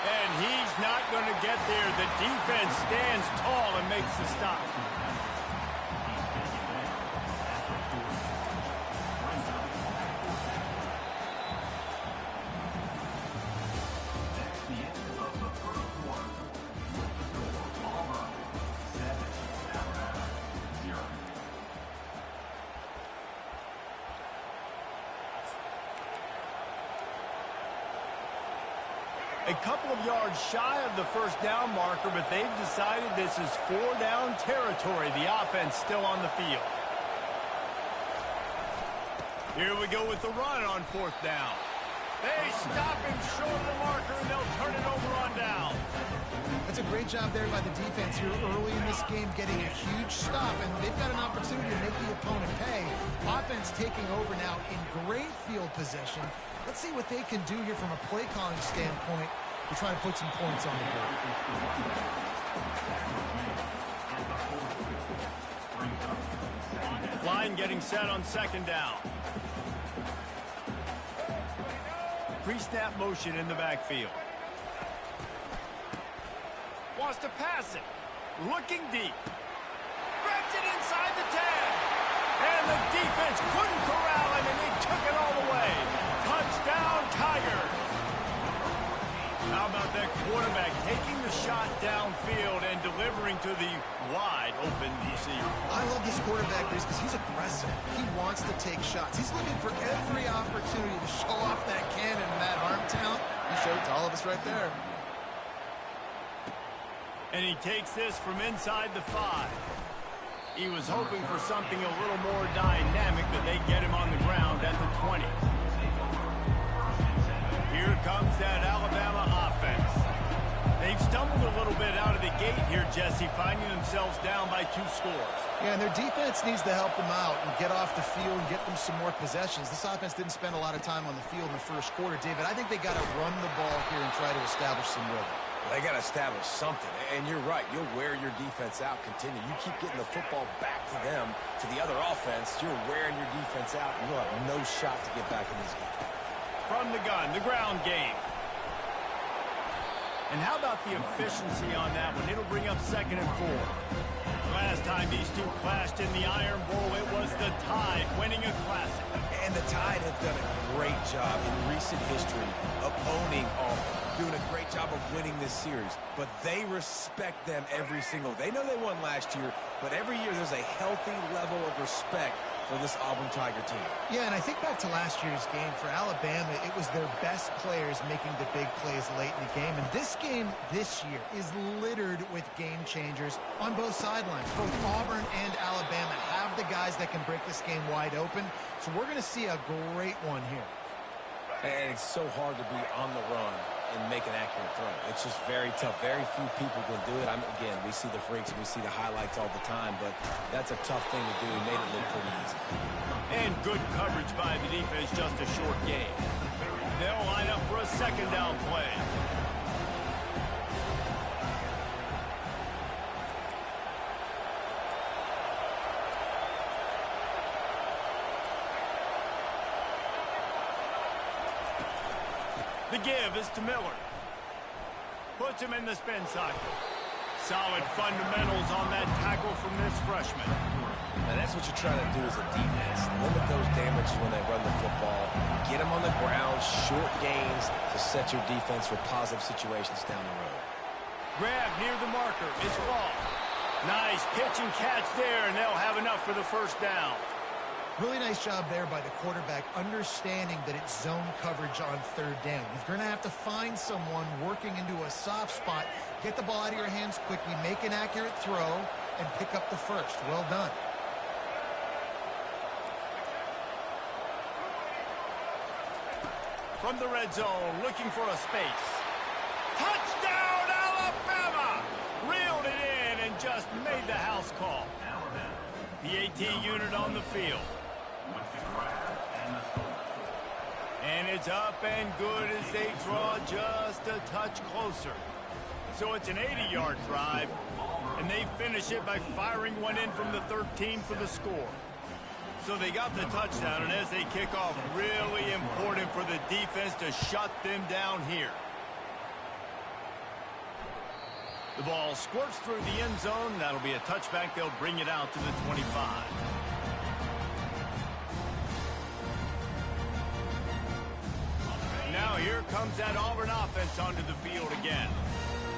And he's not going to get there. The defense stands tall and makes the stop. couple of yards shy of the first down marker, but they've decided this is 4-down territory. The offense still on the field. Here we go with the run on 4th down. They stop him short of the marker, and they'll turn it over on down. That's a great job there by the defense here early in this game, getting a huge stop, and they've got an opportunity to make the opponent pay. Offense taking over now in great field possession. Let's see what they can do here from a play calling standpoint to try to put some points on the board. Line getting set on 2nd down. Pre-snap motion in the backfield. Wants to pass it. Looking deep. Grabs it inside the 10. And the defense couldn't corral him, and he took it all the way. Touchdown, Tigers. How about that quarterback taking the shot downfield and delivering to the wide-open receiver? I love this quarterback because he's aggressive. He wants to take shots. He's looking for every opportunity to show off that cannon and that arm talent. He showed it to all of us right there. And he takes this from inside the 5. He was hoping for something a little more dynamic, but they get him on the ground at the 20. Here comes that Alabama offense. They've stumbled a little bit out of the gate here, Jesse, finding themselves down by 2 scores. Yeah, and their defense needs to help them out and get off the field and get them some more possessions. This offense didn't spend a lot of time on the field in the first quarter, David. I think they got to run the ball here and try to establish some rhythm. They got to establish something, and you're right. You'll wear your defense out. Continue. You keep getting the football back to them, to the other offense. You're wearing your defense out, and you'll have no shot to get back in this game. From the gun, the ground game. And how about the efficiency on that one? It'll bring up 2nd and 4. Last time these two clashed in the Iron Bowl, it was the Tide winning a classic. And the Tide have done a great job in recent history of owning Auburn, doing a great job of winning this series. But they respect them every single. They know they won last year, but every year there's a healthy level of respect for this Auburn Tiger team. Yeah, and I think back to last year's game for Alabama, it was their best players making the big plays late in the game. And this game this year is littered with game changers on both sidelines. Both Auburn and Alabama have the guys that can break this game wide open. So we're going to see a great one here. And it's so hard to be on the run and make an accurate throw. It's just very tough. Very few people can do it. Again, we see the freaks and we see the highlights all the time, but that's a tough thing to do. He made it look pretty easy. And good coverage by the defense, just a short game. They'll line up for a 2nd down play. The give is to Miller. Puts him in the spin cycle. Solid fundamentals on that tackle from this freshman. And that's what you're trying to do as a defense. Limit those damages when they run the football. Get them on the ground, short gains to set your defense for positive situations down the road. Grab near the marker. It's ball. Nice pitch and catch there, and they'll have enough for the 1st down. Really nice job there by the quarterback, understanding that it's zone coverage on 3rd down. You're going to have to find someone working into a soft spot, get the ball out of your hands quickly, make an accurate throw, and pick up the 1st. Well done. From the red zone, looking for a space. Touchdown, Alabama! Reeled it in and just made the house call. PAT unit on the field. And it's up and good as they draw just a touch closer. So it's an 80-yard drive, and they finish it by firing one in from the 13 for the score. So they got the touchdown, and as they kick off, really important for the defense to shut them down here. The ball squirts through the end zone. That'll be a touchback. They'll bring it out to the 25. Now here comes that Auburn offense onto the field again.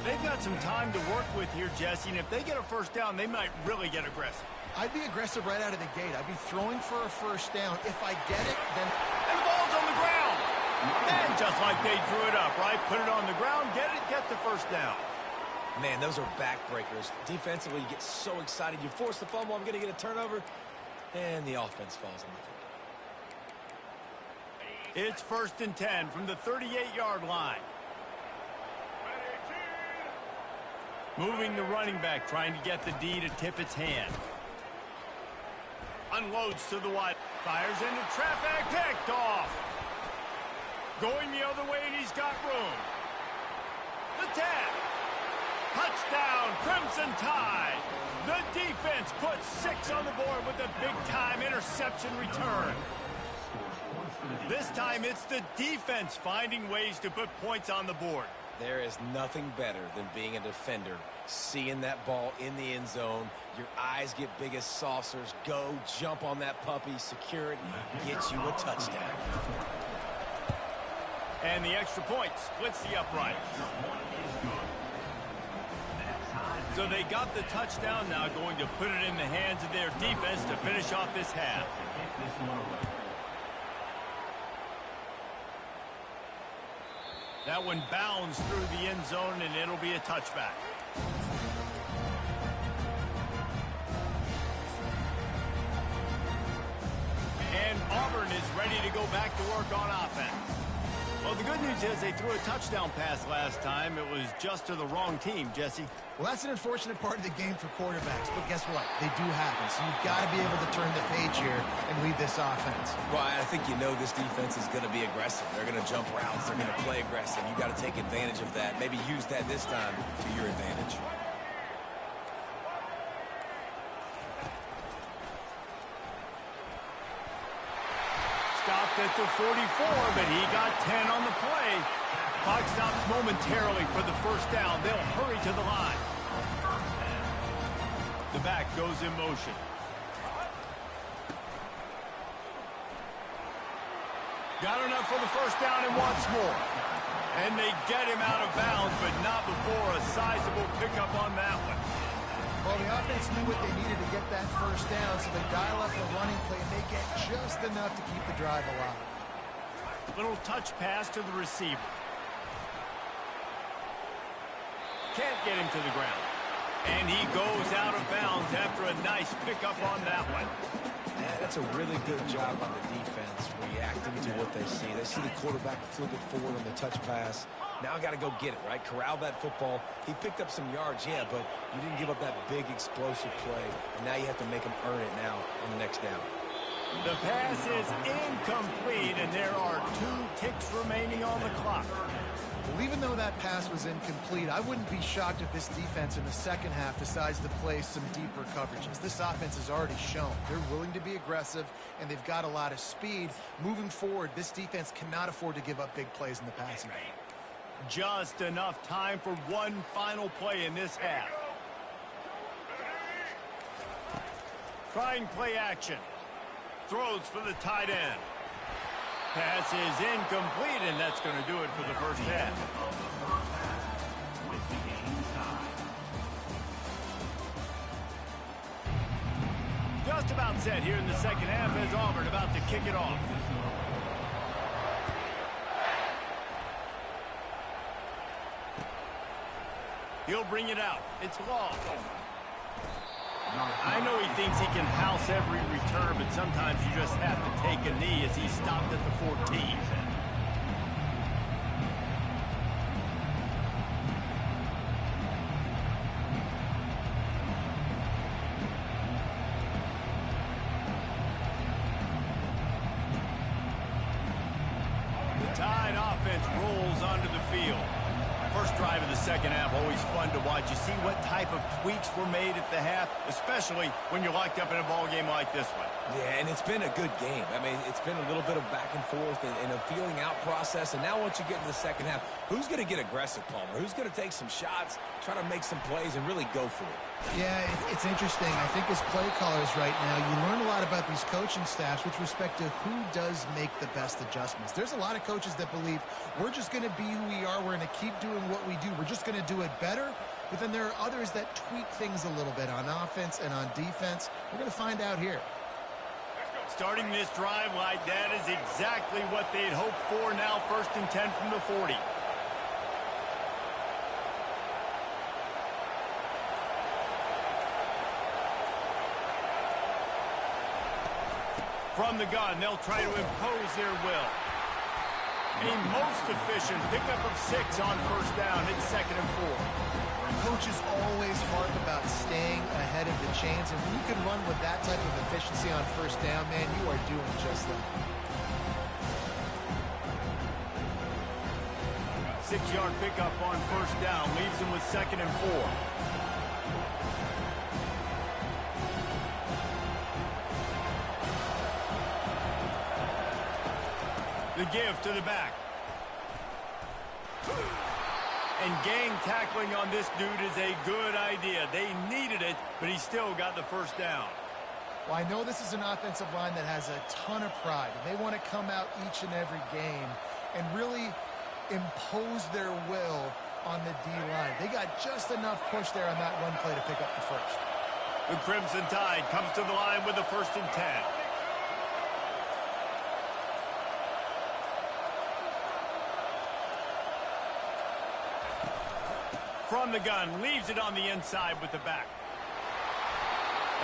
They've got some time to work with here, Jesse, and if they get a 1st down, they might really get aggressive. I'd be aggressive right out of the gate. I'd be throwing for a 1st down. If I get it, then... And the ball's on the ground. And just like they drew it up, right? Put it on the ground, get the first down. Man, those are backbreakers. Defensively, you get so excited. You force the fumble, I'm going to get a turnover, and the offense falls on the field. It's 1st and 10 from the 38-yard line. Moving the running back, trying to get the D to tip its hand. Unloads to the wide. Fires into traffic. Picked off. Going the other way, and he's got room. The tap. Touchdown, Crimson Tide. The defense puts 6 on the board with a big-time interception return. This time, it's the defense finding ways to put points on the board. There is nothing better than being a defender, seeing that ball in the end zone. Your eyes get big as saucers. Go, jump on that puppy, secure it, get you a touchdown. And the extra point splits the upright. So they got the touchdown, now going to put it in the hands of their defense to finish off this half. That one bounds through the end zone, and it'll be a touchback. And Auburn is ready to go back to work on offense. Well, the good news is they threw a touchdown pass last time. It was just to the wrong team, Jesse. Well, that's an unfortunate part of the game for quarterbacks, but guess what? They do happen, so you've got to be able to turn the page here and lead this offense. Well, I think you know this defense is going to be aggressive. They're going to jump routes. They're going to play aggressive. You've got to take advantage of that. Maybe use that this time to your advantage. Stopped at the 44, but he got 10 on the play. Clock stops momentarily for the first down. They'll hurry to the line. The back goes in motion. Got enough for the first down and wants more. And they get him out of bounds, but not before a sizable pickup on that one. Well, the offense knew what they needed to get that first down, so they dial up the running play, and they get just enough to keep the drive alive. Little touch pass to the receiver. Can't get him to the ground. And he goes out of bounds after a nice pickup on that one. Yeah, that's a really good job on the defense, reacting to what they see. They see the quarterback flip it forward on the touch pass. Now I got to go get it, right? Corral that football. He picked up some yards, yeah, but you didn't give up that big explosive play. And now you have to make him earn it now on the next down. The pass is incomplete, and there are 2 ticks remaining on the clock. Well, even though that pass was incomplete, I wouldn't be shocked if this defense in the second half decides to play some deeper coverages. This offense has already shown they're willing to be aggressive, and they've got a lot of speed. Moving forward, this defense cannot afford to give up big plays in the passing game. Just enough time for one final play in this half. Trying play action. Throws for the tight end. Pass is incomplete, and that's going to do it for the first half. Just about set here in the second half as Auburn about to kick it off. He'll bring it out. It's long. I know he thinks he can house every return, but sometimes you just have to take a knee as he stopped at the 14. The Tide offense rolls onto the field. First drive of the second half, always fun to watch. You see what type of tweaks were made at the half, especially when you're locked up in a ball game like this one. Yeah, and it's been a good game. I mean, it's been a little bit of back and forth and a feeling out process. And now once you get in the second half, who's going to get aggressive, Palmer? Who's going to take some shots, try to make some plays, and really go for it? Yeah, it's interesting. I think as play callers right now, you learn a lot about these coaching staffs with respect to who does make the best adjustments. There's a lot of coaches that believe we're just going to be who we are. We're going to keep doing what we do. We're just going to do it better. But then there are others that tweak things a little bit on offense and on defense. We're going to find out here. Starting this drive like that is exactly what they'd hoped for. Now 1st and 10 from the 40. From the gun, they'll try to impose their will. A most efficient pickup of 6 on 1st down. It's 2nd and 4. Coaches always harp about staying ahead of the chains, and when you can run with that type of efficiency on 1st down, man, you are doing just that. 6-yard pickup on 1st down leaves them with 2nd and 4. The give to the back. And gang tackling on this dude is a good idea. They needed it, but he still got the 1st down. Well, I know this is an offensive line that has a ton of pride, and they want to come out each and every game and really impose their will on the D-line. They got just enough push there on that run play to pick up the 1st. The Crimson Tide comes to the line with the 1st and 10. From the gun, leaves it on the inside with the back.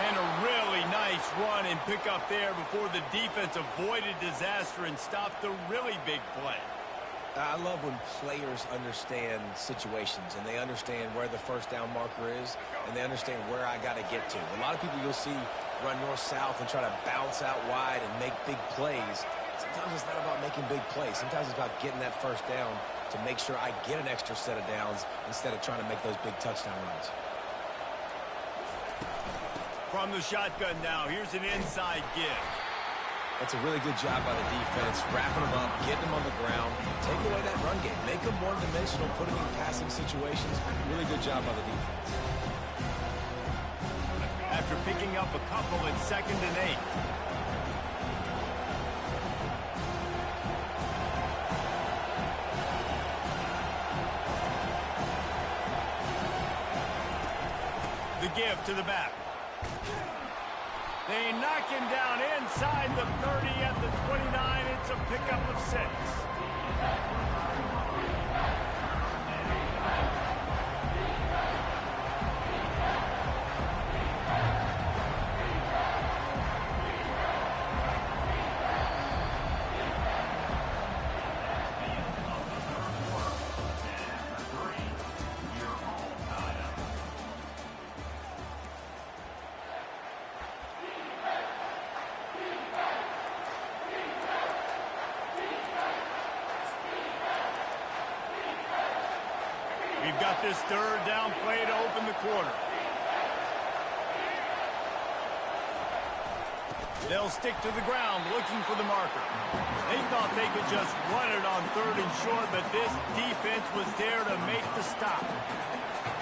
And a really nice run and pick up there before the defense avoided disaster and stopped the really big play. I love when players understand situations and they understand where the 1st down marker is and they understand where I got to get to. A lot of people you'll see run north-south and try to bounce out wide and make big plays. Sometimes it's not about making big plays. Sometimes it's about getting that 1st down to make sure I get an extra set of downs instead of trying to make those big touchdown runs. From the shotgun now, here's an inside give. That's a really good job by the defense, wrapping them up, getting them on the ground, take away that run game, make them one-dimensional, put them in passing situations. Really good job by the defense. After picking up a couple in 2nd and 8. The give to the back. They knock him down inside the 30 at the 29. It's a pickup of 6. We've got this 3rd down play to open the quarter. They'll stick to the ground looking for the marker. They thought they could just run it on 3rd and short, but this defense was there to make the stop.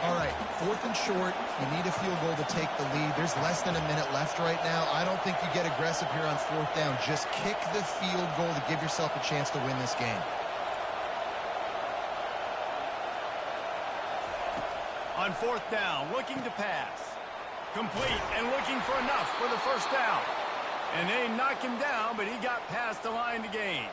All right, 4th and short. You need a field goal to take the lead. There's less than a minute left right now. I don't think you get aggressive here on 4th down. Just kick the field goal to give yourself a chance to win this game. On 4th down, looking to pass. Complete and looking for enough for the 1st down. And they knock him down, but he got past the line to gain.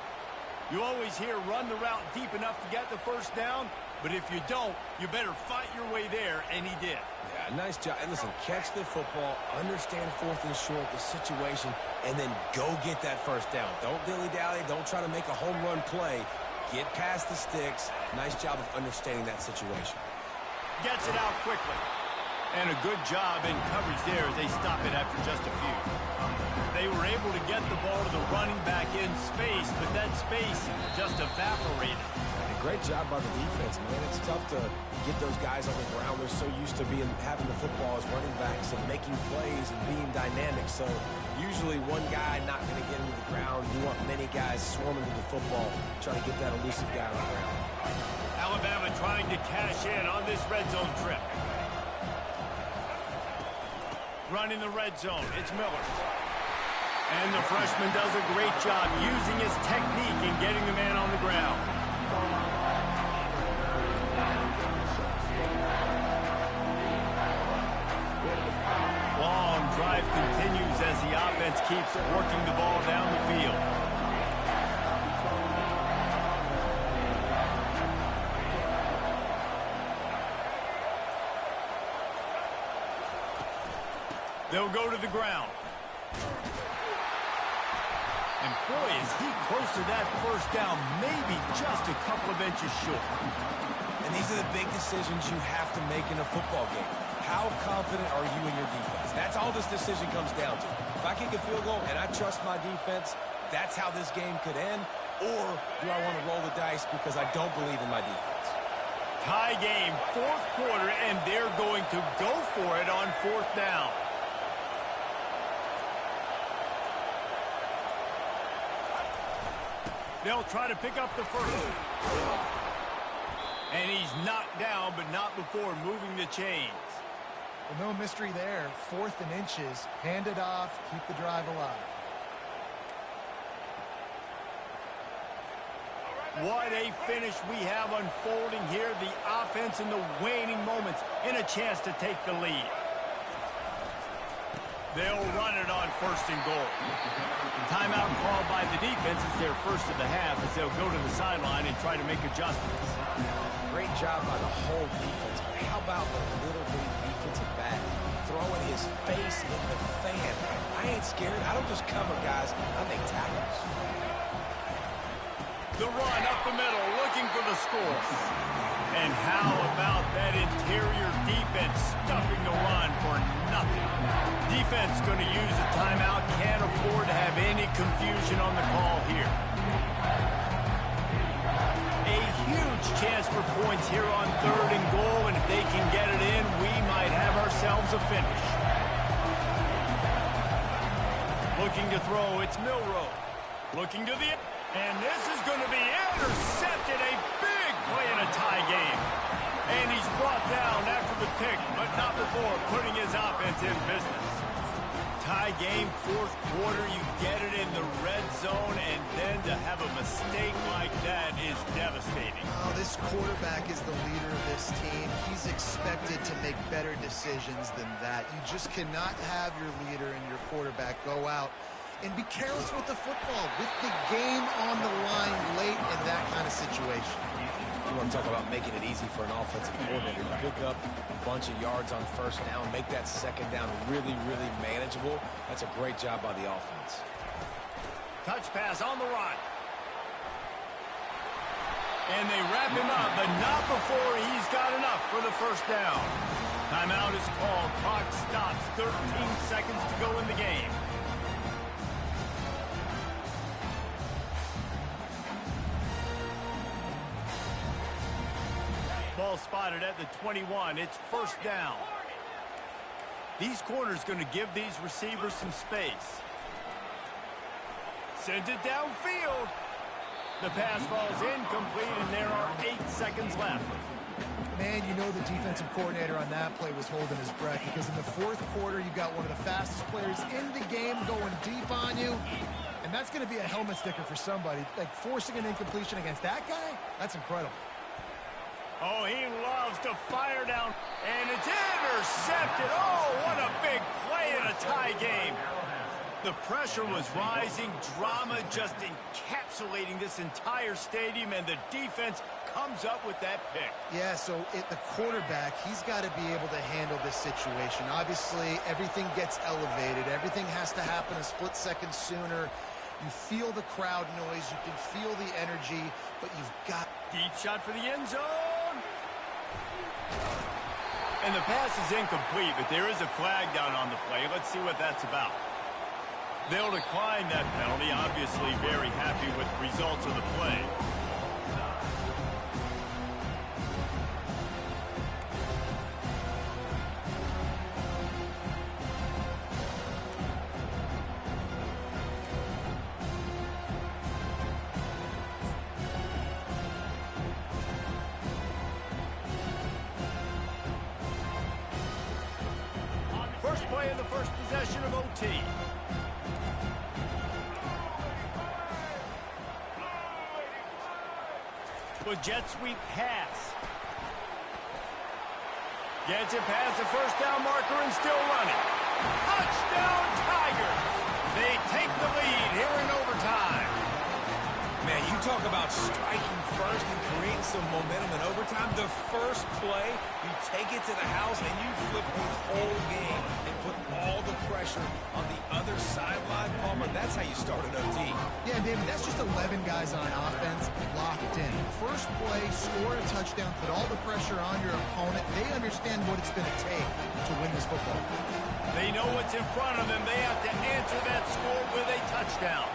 You always hear run the route deep enough to get the 1st down, but if you don't, you better fight your way there, and he did. Yeah, nice job. And listen, catch the football, understand 4th and short, the situation, and then go get that 1st down. Don't dilly-dally. Don't try to make a home run play. Get past the sticks. Nice job of understanding that situation. Gets it out quickly. And a good job in coverage there as they stop it after just a few. They were able to get the ball to the running back in space, but that space just evaporated. And a great job by the defense, man. It's tough to get those guys on the ground. They're so used to having the football as running backs and making plays and being dynamic. So usually one guy not going to get into the ground. You want many guys swarming to the football, trying to get that elusive guy on the ground. Alabama trying to cash in on this red zone trip. Running the red zone, it's Miller. And the freshman does a great job using his technique and getting the man on the ground. Long drive continues as the offense defense keeps working the ball down the field. They'll go to the ground. And boy, is he close to that first down, maybe just a couple of inches short. And these are the big decisions you have to make in a football game. How confident are you in your defense? That's all this decision comes down to. If I kick a field goal and I trust my defense, that's how this game could end. Or do I want to roll the dice because I don't believe in my defense? Tie game, fourth quarter, and they're going to go for it on fourth down. They'll try to pick up the first. And he's knocked down, but not before moving the chains. Well, no mystery there. 4th and inches. Hand it off. Keep the drive alive. What a finish we have unfolding here. The offense in the waning moments and a chance to take the lead. They'll run it on first and goal. Timeout called by the defense is their first of the half as they'll go to the sideline and try to make adjustments. Great job by the whole defense. But how about the little bitty defensive back throwing his face in the fan? I ain't scared. I don't just cover guys. I make tackles. The run up the middle, looking for the score. And how about that interior defense stuffing the run for nothing? Defense going to use a timeout. Can't afford to have any confusion on the call here. A huge chance for points here on 3rd and goal, and if they can get it in, we might have ourselves a finish. Looking to throw, it's Milroe. Looking to the... And this is going to be intercepted. A big play in a tie game. And he's brought down after the pick, but not before putting his offense in business. Tie game, 4th quarter, you get it in the red zone, and then to have a mistake like that is devastating. Oh, this quarterback is the leader of this team. He's expected to make better decisions than that. You just cannot have your leader and your quarterback go out and be careless with the football, with the game on the line late in that kind of situation. You want to talk about making it easy for an offensive coordinator to pick up a bunch of yards on first down, make that second down really, really manageable. That's a great job by the offense. Touch pass on the run. And they wrap him up, but not before he's got enough for the first down. Timeout is called. Clock stops. 13 seconds to go in the game. Ball spotted at the 21. It's first down. These corners going to give these receivers some space. Sends it downfield. The pass falls incomplete, and there are 8 seconds left. Man, you know the defensive coordinator on that play was holding his breath because in the 4th quarter, you got one of the fastest players in the game going deep on you. And that's going to be a helmet sticker for somebody. Like forcing an incompletion against that guy, that's incredible. Oh, he loves to fire down, and it's intercepted. Oh, what a big play in a tie game. The pressure was rising, drama just encapsulating this entire stadium, and the defense comes up with that pick. Yeah, so the quarterback, he's got to be able to handle this situation. Obviously, everything gets elevated. Everything has to happen a split second sooner. You feel the crowd noise. You can feel the energy, but you've got... Deep shot for the end zone. And the pass is incomplete, but there is a flag down on the play. Let's see what that's about. They'll decline that penalty, obviously very happy with the results of the play. First play of the first possession of OT. With jet sweep pass. Gets it past the first down marker and still running. Touchdown Tigers! They take the lead here in overtime. Man, you talk about striking first and creating some momentum in overtime. The first play, you take it to the house and you flip the whole game and put all the pressure on the other sideline. Palmer, that's how you start an OT. Yeah, David, that's just 11 guys on offense locked in. First play, score a touchdown, put all the pressure on your opponent. They understand what it's going to take to win this football. They know what's in front of them. They have to answer that score with a touchdown.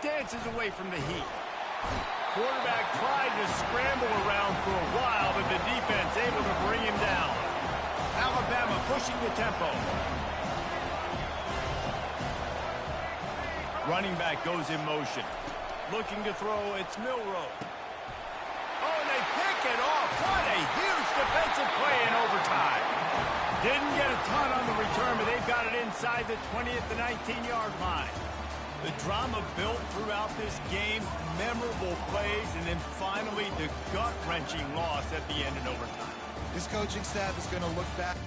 Dances away from the heat. Quarterback tried to scramble around for a while, but the defense able to bring him down. Alabama pushing the tempo. Running back goes in motion. Looking to throw, it's Milroe. Oh, and they pick it off. What a huge defensive play in overtime. Didn't get a ton on the return, but they've got it inside the 20 at the 19-yard line. The drama built throughout this game, memorable plays, and then finally the gut-wrenching loss at the end in overtime. This coaching staff is going to look back.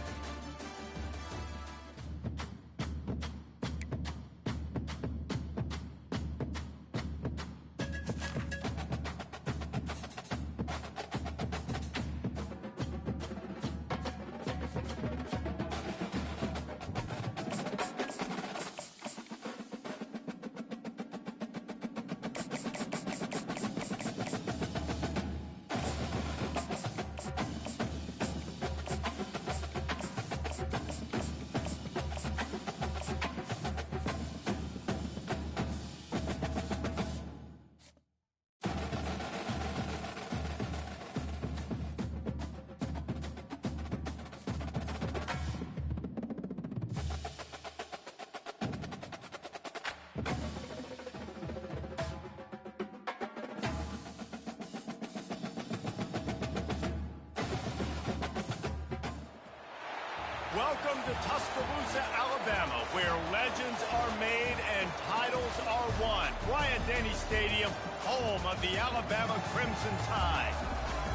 Welcome to Tuscaloosa, Alabama, where legends are made and titles are won. Bryant-Denny Stadium, home of the Alabama Crimson Tide.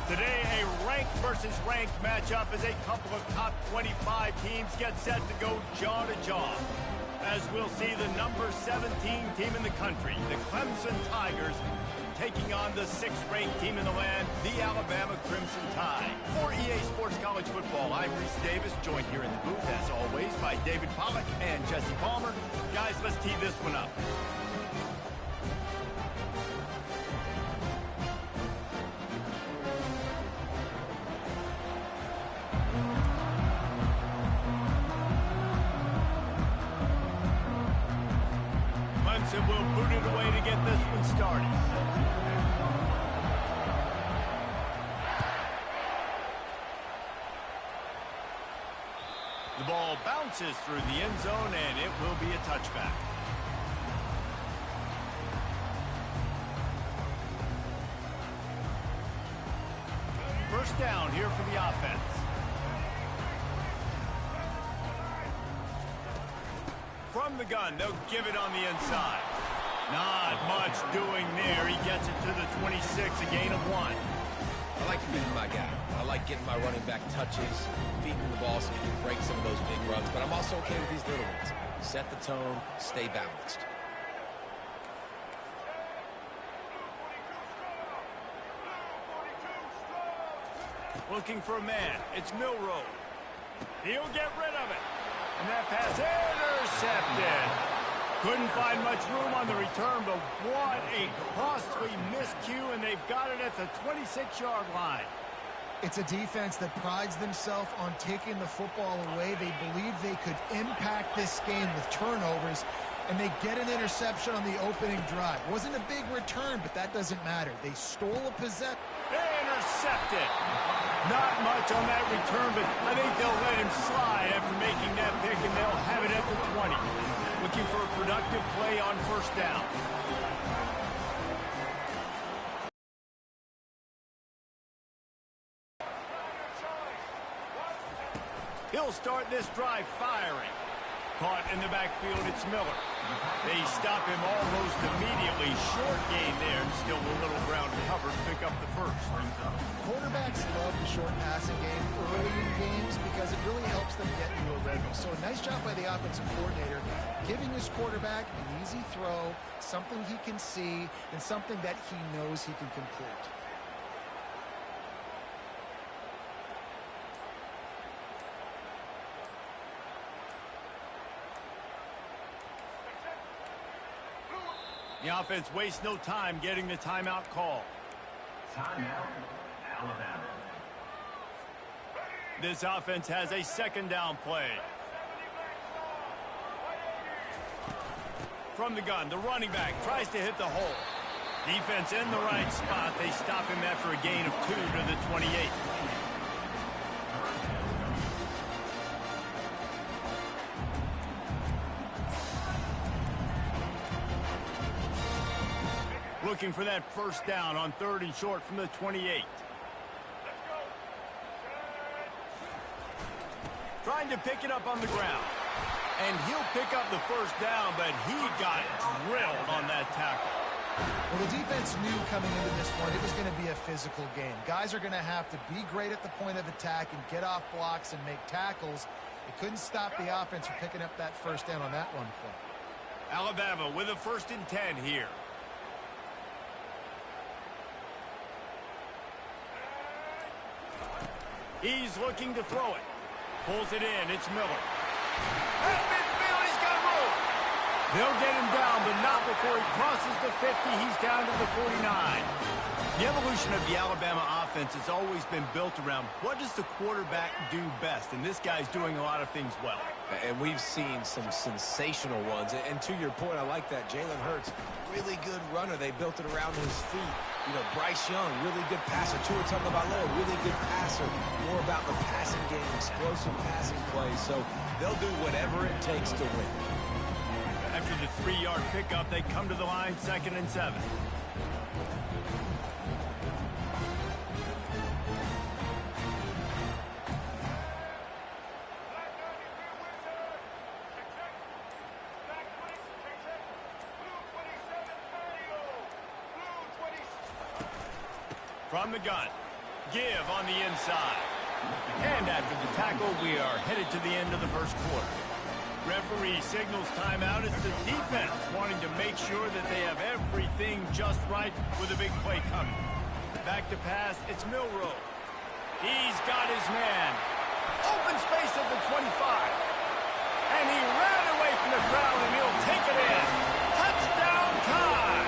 Today, a ranked versus ranked matchup as a couple of top 25 teams get set to go jaw to jaw. As we'll see the number 17 team in the country, the Clemson Tigers, taking on the 6th-ranked team in the land, the Alabama Crimson Tide. For EA Sports College Football, I'm Reese Davis, joined here in the booth, as always, by David Pollack and Jesse Palmer. Guys, let's tee this one up. Clemson will boot it away to get this one started. The ball bounces through the end zone, and it will be a touchback. First down here for the offense. From the gun, they'll give it on the inside. Not much doing there. He gets it to the 26, a gain of 1. I like feeding my guy. I like getting my running back touches, feeding the ball so he can break some of those big runs. But I'm also okay with these little ones. Set the tone, stay balanced. Looking for a man. It's Milroe. He'll get rid of it. And that pass intercepted. Couldn't find much room on the return, but what a costly miscue, and they've got it at the 26-yard line. It's a defense that prides themselves on taking the football away. They believe they could impact this game with turnovers, and they get an interception on the opening drive. Wasn't a big return, but that doesn't matter. They stole a possession. Intercepted. Not much on that return, but I think they'll let him slide after making that pick, and they'll have it at the 20. Looking for a productive play on first down. He'll start this drive firing. Caught in the backfield, it's Miller. They stop him almost immediately. Short gain there, and still a little ground covered to pick up the first. Quarterbacks love the short passing game early in games because it really helps them get into a rhythm. So a nice job by the offensive coordinator, giving his quarterback an easy throw, something he can see, and something that he knows he can complete. The offense wastes no time getting the timeout call. Timeout, Alabama. This offense has a second down play. From the gun, the running back tries to hit the hole. Defense in the right spot. They stop him after a gain of 2 to the 28. Looking for that first down on 3rd and short from the 28. Trying to pick it up on the ground. And he'll pick up the first down, but he got drilled on that tackle. Well, the defense knew coming into this one it was going to be a physical game. Guys are going to have to be great at the point of attack and get off blocks and make tackles. They couldn't stop the offense from picking up that first down on that one play. Alabama with a 1st and 10 here. He's looking to throw it. Pulls it in. It's Miller. At midfield, he's got room. They'll get him down, but not before he crosses the 50. He's down to the 49. The evolution of the Alabama offense has always been built around what does the quarterback do best, and this guy's doing a lot of things well. And we've seen some sensational ones. And to your point, I like that. Jalen Hurts, really good runner. They built it around his feet. You know, Bryce Young, really good passer. Tua Tagovailoa, really good passer. More about the passing game, explosive passing plays. So they'll do whatever it takes to win. After the 3-yard pickup, they come to the line, 2nd and 7. From the gun, give on the inside. And after the tackle, we are headed to the end of the first quarter. Referee signals timeout. It's the defense wanting to make sure that they have everything just right with a big play coming. Back to pass, it's Milroe. He's got his man. Open space at the 25. And he ran away from the crowd, and he'll take it in. Touchdown time!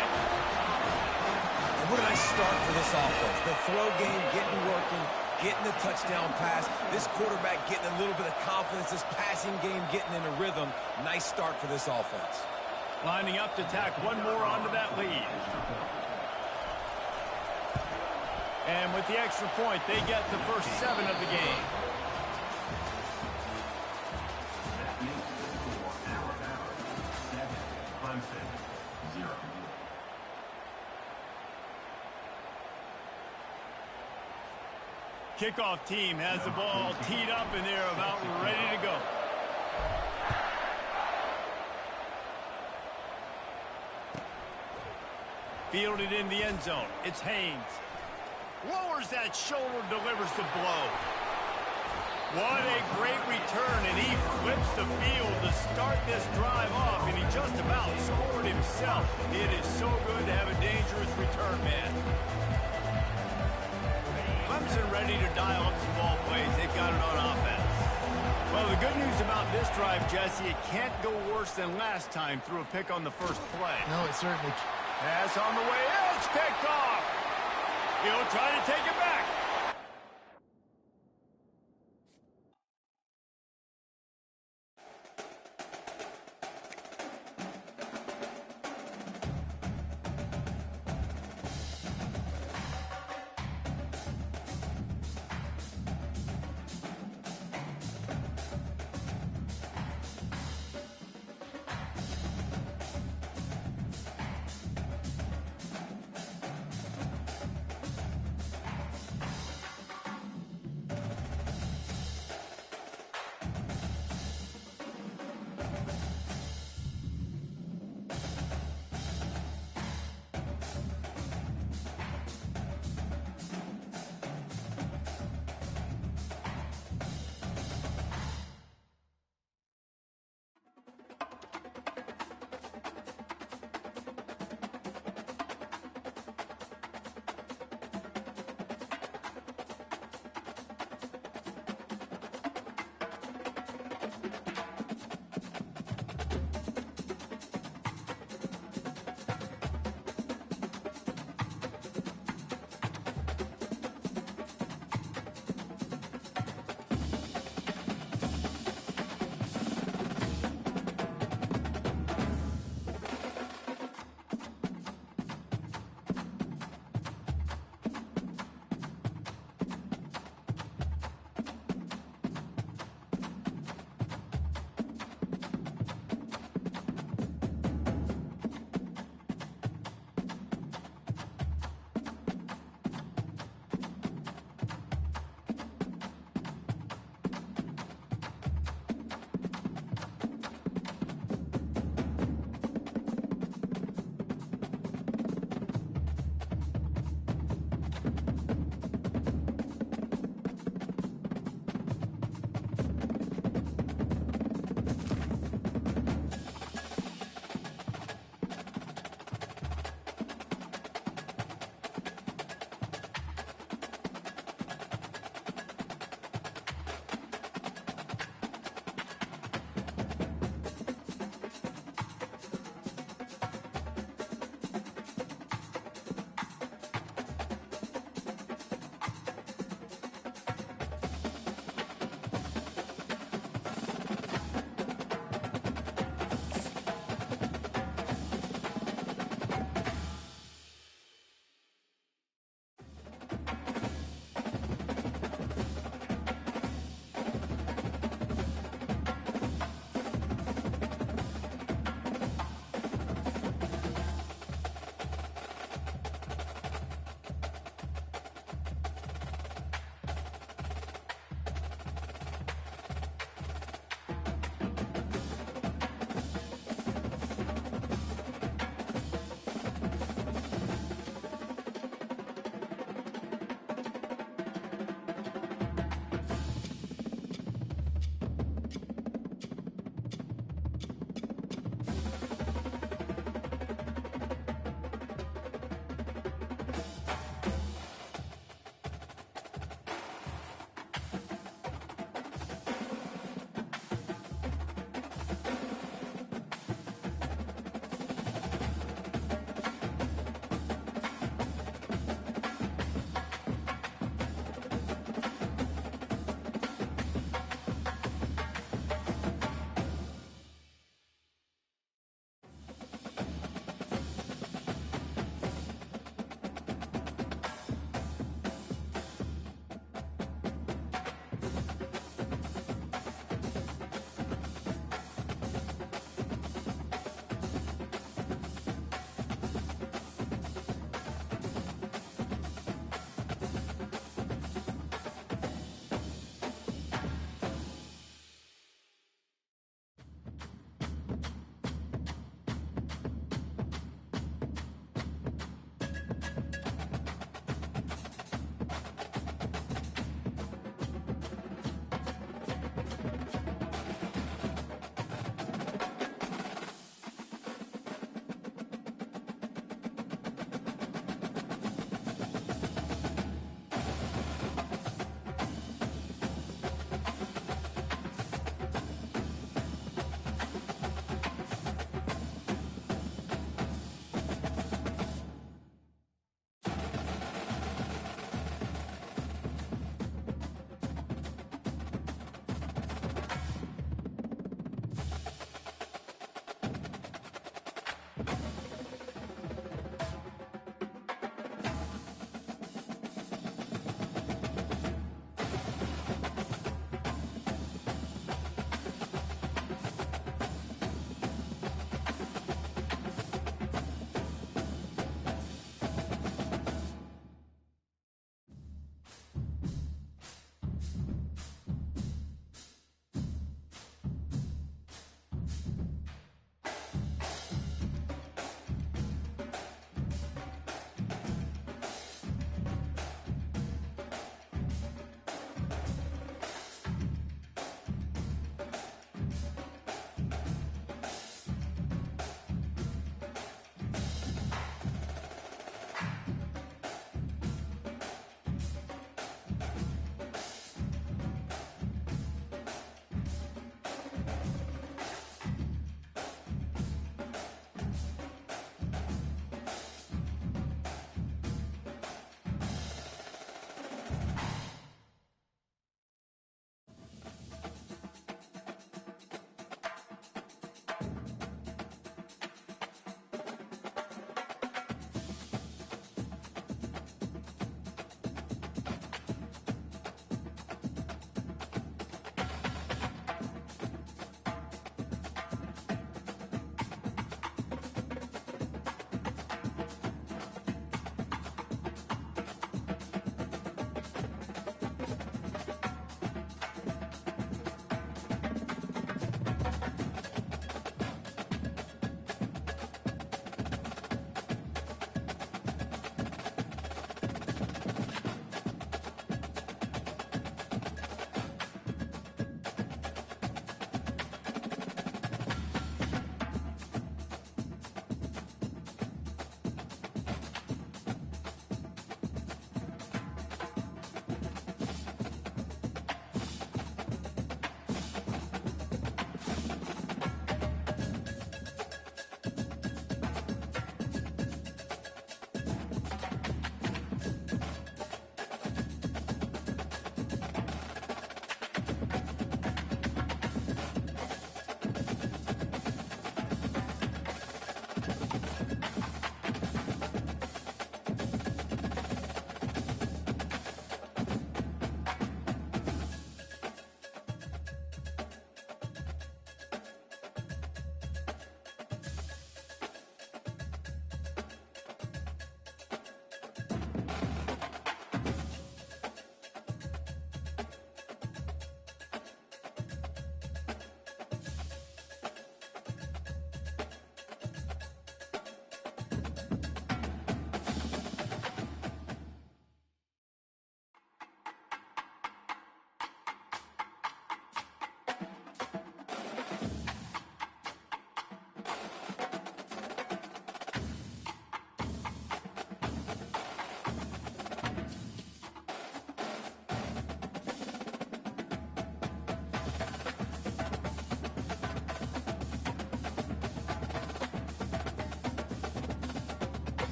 What a nice start for this offense. The throw game getting working, getting the touchdown pass. This quarterback getting a little bit of confidence. This passing game getting in a rhythm. Nice start for this offense. Lining up to tack one more onto that lead. And with the extra point, they get the first 7 of the game. That makes it for Alabama 7, Clemson 0. Kickoff team has the ball teed up, and they're about ready to go. Fielded in the end zone. It's Haynes. Lowers that shoulder, delivers the blow. What a great return, and he flips the field to start this drive off, and he just about scored himself. It is so good to have a dangerous return man. Clemson ready to dial up some ball plays. They've got it on offense. Well, the good news about this drive, Jesse, it can't go worse than last time through a pick on the first play. No, it certainly can't. Pass on the way. It's picked off. He'll try to take it back.